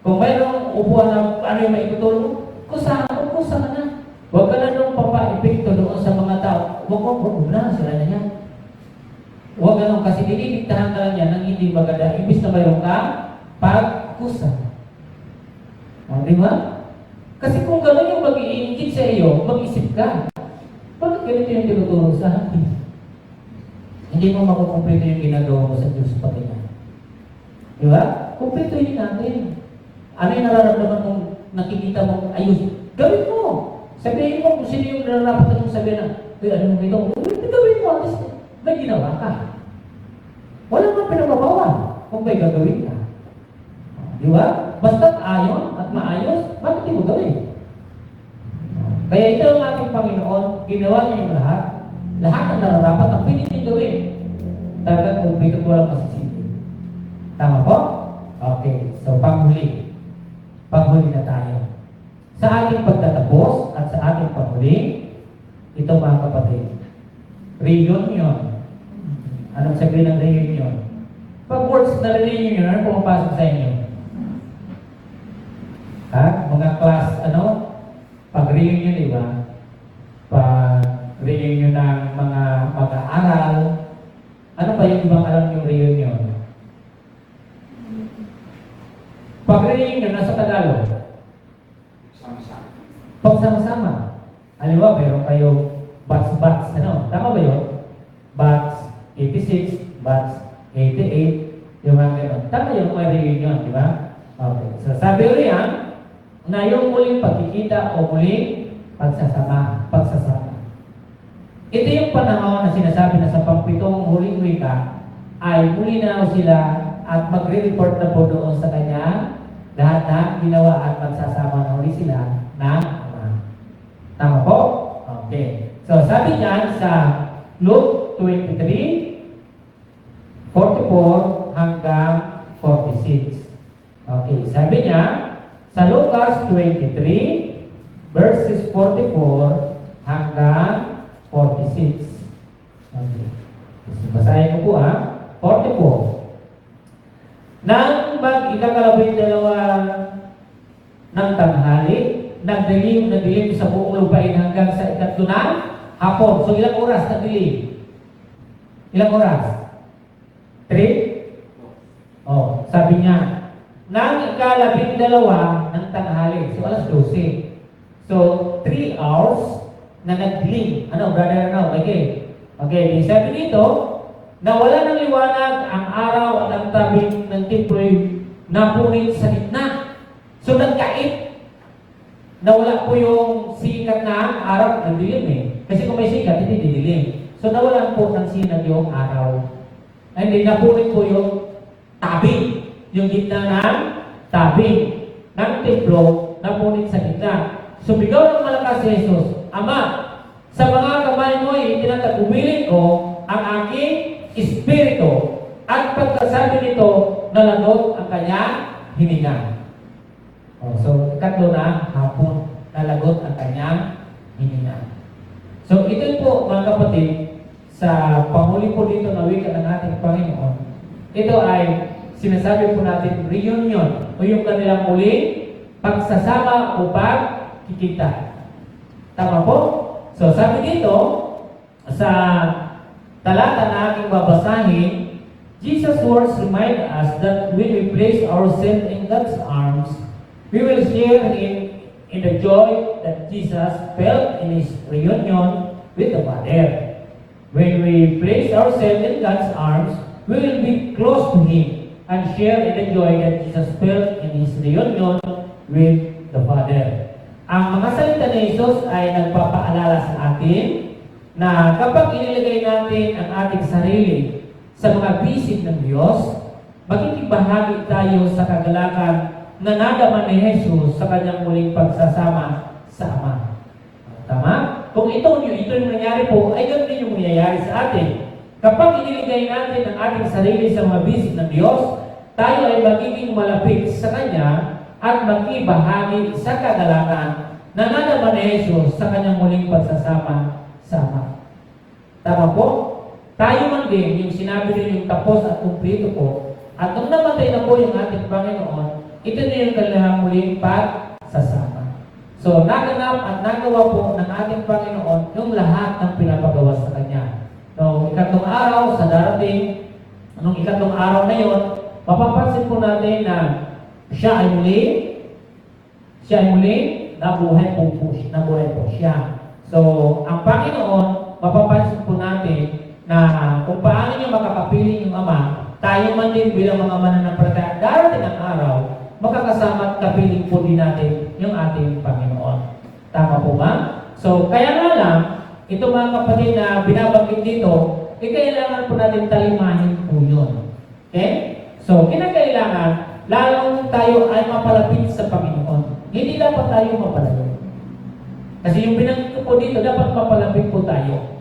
[SPEAKER 2] Kung mayroong upuan na ano yung maikutulong, kusa ka na. Huwag ka na nung papa-epekto doon sa mga tao. Huwag na, sila na yan. Huwag ganun kasi dinidiktahan ka lang yan ng hindi maganda. Ibig na mayroong ka, pag-kusa. Di ba? Kasi kung gano'n yung mag-iingit sa iyo, mag-isip ka. Bakit ganito yung tinuturo sa akin? Hindi mo makukumpleto yung ginagawa mo sa Diyos pati na. Di ba? Kumpleto yun natin. Ano yung nararamdaman mong nakikita mong ayos? Gawin mo! Sabihin mo kung sino yung nararapat mong sabihin na, ano mo ito? Gawin mo, at least may ginawa ka. Wala mang pinababawal kung may gagawin ka. Di ba? Basta't ayon at maayos, bakit di mo gawin? Kaya ito ang ating Panginoon, ginawa niya yung lahat. Lahat ang nararapat ang pwede niyo gawin. Talagang kung may walang masisipin. Tama po? Okay. So, panghuli. Panghuli na tayo. Sa ating pagtatapos at sa ating panghuli, ito mga kapatid, reunion. Anong sabihin ng reunion? Pag words na reunion, ano pumapasok sa inyo? Ha? Mga class, pag-reunion, di ba? Pag-reunion ng mga mag-aaral. Ano pa yung ibang alam yung reunion? Pag-reunion, nasa Tagalog? Pagsama-sama. Halimbawa, meron kayo batch, Tama ba yun? Batch 86, batch 88, yung mga gano'n. Tama yung mga reunion, di ba? Okay. So, sabi riyan, na yung muling pagkikita o muling pagsasama. Ito yung panahon na sinasabi na sa pangpitong huling wika ay muli na sila at magre-report na po doon sa kanyang lahat na ginawa at magsasama na uli sila ng Ama. Tama po? Okay. So, sabi niyan sa Luke 23, 44 hanggang 46. Okay. Sabi niya, sa Lucas 23, verses 44 hanggang 46. Okay. So, basahin ko po 44. Nang mag-ikakalabing-dalawa ng tanghali, nagdilim sa buong lupain hanggang sa ikatlo na hapon. So, ilang oras nagdilim? Ilang oras? 3? Oh, sabi niya, nang ikalabing-dalawa ng tanghali. So, alas 12. So, 3 hours na nagdilim. Ano, brother, ano? Okay. Okay, sabi dito, nawala ng liwanag ang araw at ang tabing ng templo'y napunit sa gitna. So, nagkait. Nawala po yung sikat na araw ng dilim Kasi kung may sikat, hindi didilim. So, nawalan po ng sinag yung araw. And then, napunit po yung tabing. Yung gitna ng tabing ng templo, napunit sa gitna. Sumigaw ng malakas si Jesus, Ama, sa mga kamay mo itinatagubilin ko ang aking espiritu. At pagkasabi nito, nalagot ang kanyang hininga. So, ikatlo na hapon, nalagot ang kanyang hininga. So, ito po mga kapatid, sa panghuli po dito na wika ng ating Panginoon, ito ay sinasabi po natin reunion o yung kanilang muling pagsasama o pagkikita. Tama po? So, sabi dito, sa talata na aking babasahin, Jesus' words remind us that when we place ourselves in God's arms, we will share in the joy that Jesus felt in His reunion with the Father. When we place ourselves in God's arms, we will be close to Him and share in the joy that Jesus felt in His reunion with the Father. Ang mga salita ni Jesus ay nagpapaalala sa atin na kapag inilagay natin ang ating sarili sa mga bisig ng Diyos, makikibahagi tayo sa kagalakan na nadama ni Jesus sa kanyang muling pagsasama sa Ama. Tama? Kung ito yung nangyari po, ay ganoon din yung mangyayari sa atin. Kapag iniligay natin ang ating sarili sa mga bisig ng Diyos, tayo ay magiging malapit sa Kanya at makibahagi sa kagalakan na nadama ni Jesus sa kanyang muling pagsasama sa Ama. Tama po? Tayo man din, yung sinabi din yung tapos at kumplito po, at nung namatay na po yung ating Panginoon, ito na yung kanilang muling pagsasama. So, naganap at nagawa po ng ating Panginoon yung lahat ng pinapagawa sa Kanya. So, ikatlong araw sa darating, nung ikatlong araw na yon, mapapansin po natin na siya ay muli, nabuhay po siya. So, ang Panginoon, mapapansin po natin na kung paano niya makakapiling yung Ama, tayo man din bilang mga mananampalataya, darating ang araw, makakasama at kapiling po din natin yung ating Panginoon. Tama po ba? So, kaya nga lang, ito mga kapatid na binabanggit dito, kailangan po natin talimahin po yun. Okay? So, kinakailangan, lalong tayo ay mapalapit sa Panginoon. Hindi dapat tayo mapalayo. Kasi yung binanggit ko po dito, dapat mapalapit po tayo.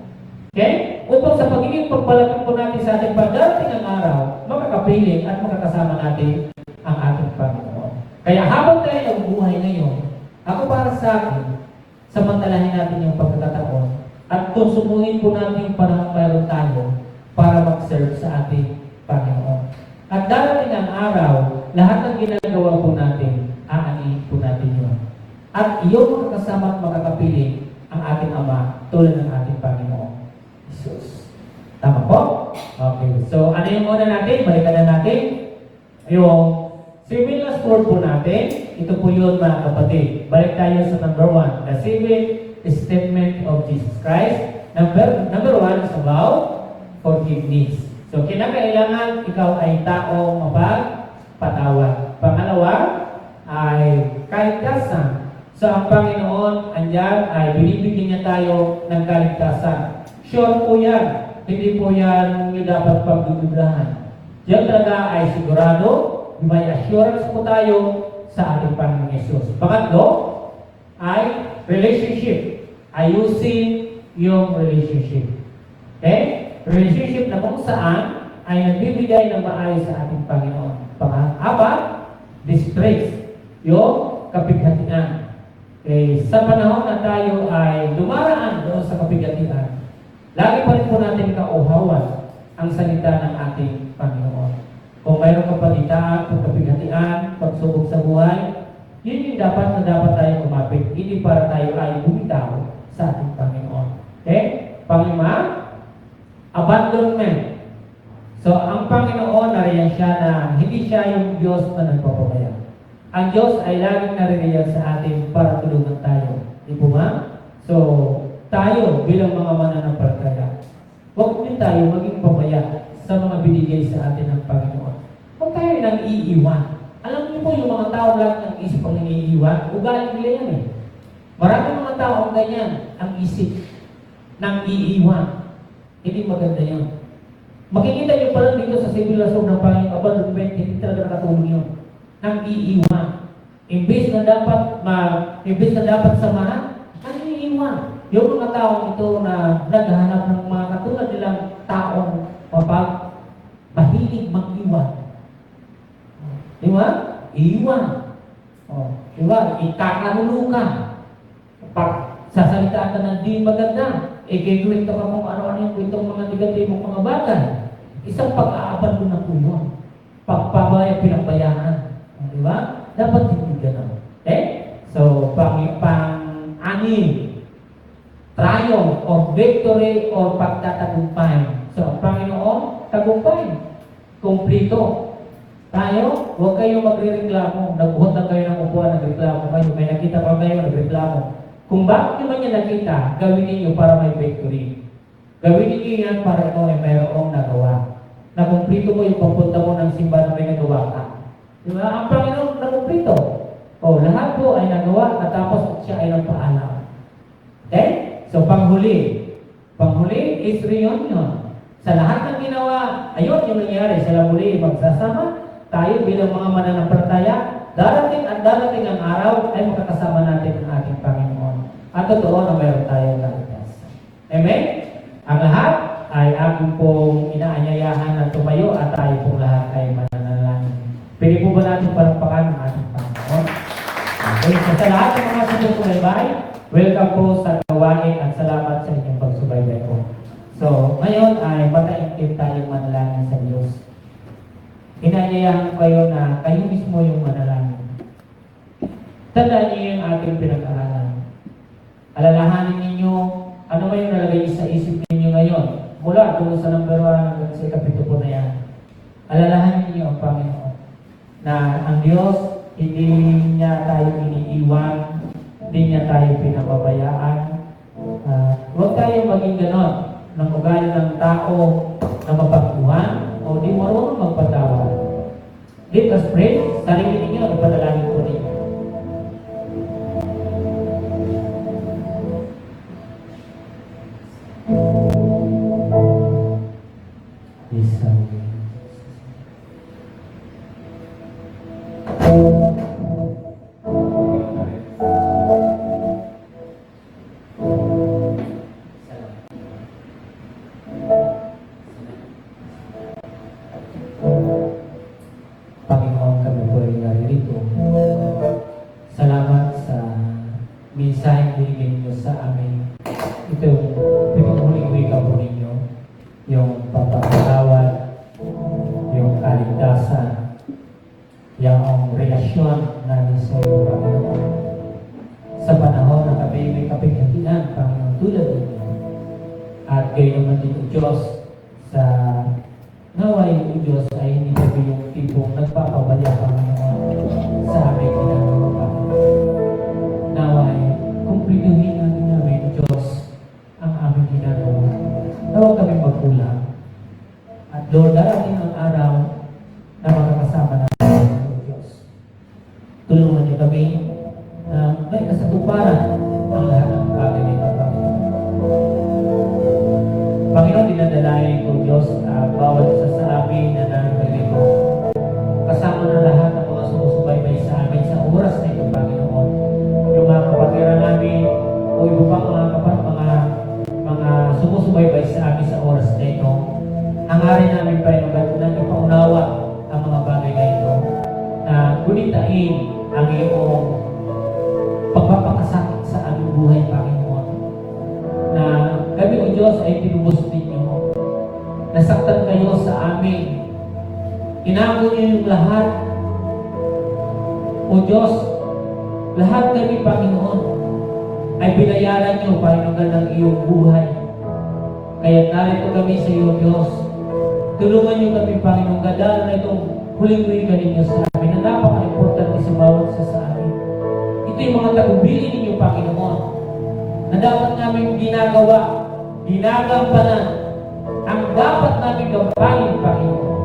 [SPEAKER 2] Okay? Upang sa pagiging pagpalapit po natin sa ating pagdating ng araw, makakapiling at makakasama natin ang ating Panginoon. Kaya habang tayo nagbuhay ngayon, ako para sa akin, samantalahin natin yung pagkakataon at konsumuhin po natin yung panahon mayroon tayo para mag-serve sa ating Panginoon. At darating ang araw, lahat ng ginagawa po natin, aanihin po natin yun. At iyong makakasama at makakapiling ang ating Ama tulad ng ating Panginoon, Jesus. Tama po? Okay. So, ano yung una natin? Balikan na natin yung civil na score po natin. Ito po yun mga kapatid. Balik tayo sa number 1. The civil statement of Jesus Christ. Number 1 is about forgiveness. So, kinakailangan ikaw ay taong mapagpatawad. Pangalawa ay kaligtasan. So, ang Panginoon, andyan ay binibigyan niya tayo ng kaligtasan. Sure po yan. Hindi po yan yung dapat pagdududahan. Yan talaga ay sigurado, may assurance po tayo sa ating Panginoong Yesus. Pangatlo ay relationship. Ayusin yung relationship. Okay? Relationship na kung saan ay nagbibigay ng maayos sa ating Panginoon. Pang-apat, disgrace. Yung kapighatian. Okay? Sa panahon na tayo ay dumaraan doon sa kapighatian, lagi pa rin po natin kauhawan ang salita ng ating Panginoon. Kung mayroong kapalitaan, kung kapighatian, pagsubok sa buhay, yun yung dapat tayo umapit. Hindi para tayo ay bumitaw sa ating Panginoon. Okay? Panglima, abandonment. So, ang Panginoon, nariyan siya na hindi siya yung Diyos na nagpapabaya. Ang Diyos ay laging naririyan sa atin para tulungan tayo. Di po ba? So, tayo bilang mga mananampalataya, huwag din tayo maging pabaya sa mga binigay sa atin ng Panginoon. Huwag tayo nang iiwan. Alam niyo po, yung mga tao lang ng isip ang iiwan, ugali nila yan eh. Maraming mga tao ang ganyan, ang isip nang iiwan. Hindi maganda yan. Makikita niyo pa lang dito sa sibilasyon ng Panginoon, abandonment, hindi talaga nakatulong yun. Nang iiwan. Imbes na dapat samahan, ang iiwan. Yung mga taong ito na naghahanap ng mga katulad nilang taong mahilig mag-iwan. Di ba? Iiwan. Di ba? Ikakanulo ka. Pag sasalitaan ka ng di maganda, kikwento ka kung ano-ano yung kwentong mga negatibong mga bagay. Isang pag-aaban mo na po yun. Pagpabaya, pinabayaan. Di ba? Dapat hindi gano'n. Okay? So, pang-anim, triumph or victory or pagtatagumpay. So, ang Panginoon, tagumpay. Kumplito. Tayo, huwag kayong magre-reklamo. Nagbuhot lang kayo ng upuan, nagreklamo kayo. May nakita pa kayo, nagreklamo. Kung bakit naman niya nakita, gawin ninyo para may victory. Gawin ninyo yan para ito ay mayroong nagawa. Nakumplito mo yung papunta mo ng simbahan na may nagawa ka. Diba? Ang Panginoon nakumplito. Lahat po ay nagawa at tapos siya ay nagpaalam. Okay? So, panghuli. Panghuli is reunion. Sa lahat ng ginawa, ayun yung nangyari. Sila muli magsasama. Tayo bilang mga mananampalataya, darating ang araw ay makakasama natin ang ating Panginoon. At totoo na mayroon tayong kaligtas. Amen? Ang lahat ay aking pong inaanyayahan na tumayo at tayo pong lahat ay mananalangin. Pwede po ba natin palakpakan ang ating Panginoon? Okay, so sa lahat ng mga sumusubaybay, welcome po sa gawain at salamat sa inyong pagsubaybay po. So, ngayon ay mataingkit tayong manalangin sa Diyos. Inaanyayahan kayo na kayo mismo yung manalangin. Tandaan niyo yung ating pinag-aralan. Alalahanin ninyo ano ba yung nalagay sa isip ninyo ngayon. Mula doon sa number 1 hanggang sa kapitulo na yan. Alalahanin niyo ang Panginoon na ang Diyos hindi niya tayo iniiwan, hindi niya tayo pinababayaan. Huwag tayo maging ganon ng ugali ng tao na mapagkuhan o di marunong magpatawad. Let us pray. Sarili ninyo, ipadalangin po ninyo. Panginoon, kami po ay naririto. Salamat sa minsaheng binigay niyo sa amin. Ito yung pinaghuling wika po ninyo, yung pagpapatawad, yung kaligtasan, yung relasyon namin sa iyo, Panginoon. Sa panahon na kami may kapighatian, Panginoon, tulad ninyo. At kayo naman dito, Diyos, sa naway yung Diyos ay hindi kami yung tipong nagpapabaya, Panginoon, sa aming ginagawa, Panginoon. Naway, kumplituhin namin, Diyos, ang aming ginagawa. Nawag kami magkulang. At Lord, darating ang araw na makakasama natin ang Diyos. Tulungan niyo kami na may kasatuparan ang lahat ng bagay nito, Panginoon. Panginoon, dinadalayan ko, Diyos, bawat isa sa amin na narinig ko. Kasama na lahat ng mga sumusubaybay sa amin sa sumusubaybay sa amin sa oras na ito. Hangarin namin, Panginoon, na ipaunawa ang mga bagay na ito, na gunitain ang iyong pagpapakasakit sa aming buhay, Panginoon. Na kami, O Diyos, ay tinubos ninyo. Nasaktan kayo sa amin. Inago niyo yung lahat. O Diyos, lahat kami, Panginoon, ay binayaran niyo, Panginoon, ng iyong buhay. Kaya narito kami sa iyo, Diyos. Tulungan niyo kami, Panginoon, lalo na itong huling-huling ninyo sa amin na napaka-importante sa bawat isa sa amin. Ito yung mga tagubilin ninyo, Panginoon, na dapat namin ginagawa, ginagampanan, ang dapat namin gampanin, Panginoon.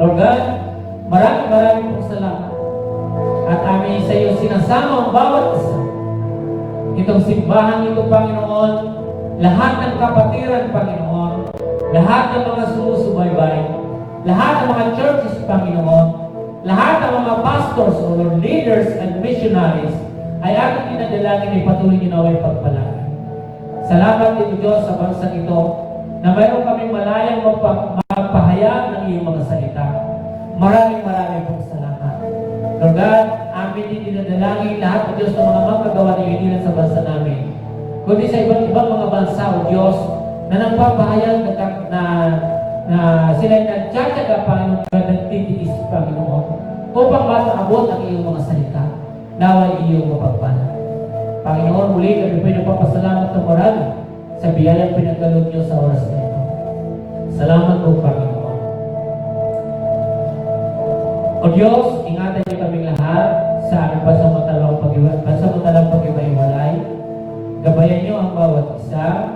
[SPEAKER 2] Lord God, maraming pong salamat. At amin sa iyo sinasama ang bawat isa. Itong simbahan ito, Panginoon, lahat ng kapatiran, Panginoon, lahat ng mga sumusubaybay, lahat ng mga churches, Panginoon, lahat ng mga pastors or leaders and missionaries, ay aking dinadalangin ay patuloy niyo naway pagpalagay. Salamat dito, Diyos, sa bansang ito, na mayroon kaming malayang magpahayag ng iyong mga salita. Maraming pong salamat. Lord God, amin din dinadalangin lahat, O Diyos, ng mga magkagawa ng inilan sa bansa namin. Kundi sa ibang mga bansa, O Diyos, na nagpapahayag na sila'y nagtsatsaga, Panginoon, nagtitiis, Panginoon, upang mapaabot ang iyong mga salita. Naway iyong mapagpala. Panginoon, muli kami po nagpapasalamat ng marami sa biyayang pinagkaloob niyo sa oras na ito. Salamat po, Panginoon. O Diyos, ingatan niyo kaming lahat sa aming pansamantalang pag-iba-iwalay. Gabayan niyo ang bawat isa.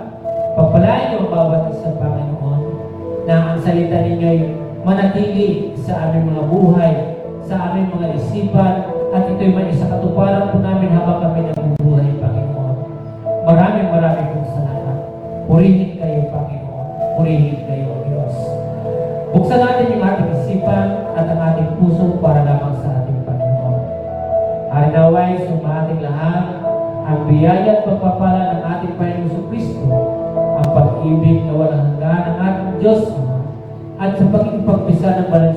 [SPEAKER 2] Pagpalain niyo ang bawat isa, Panginoon, na ang salita ninyo ay manatili sa aming mga buhay, sa aming mga isipan, at ito'y may isa katuparan po namin habang kami nabubuhay, Panginoon. Maraming pong salamat. Purihin kayo, Panginoon. Purihin kayo, O Diyos. Buksan natin yung ating isipan at ang ating puso para lamang sa ating Panginoon. Harinaway, sumating lahat ang biyaya at pagpapala ng ating Panginoon Jesucristo, ang pag-ibig na walang hanggan ng ating Diyos, at sa pagpagpisa ng banal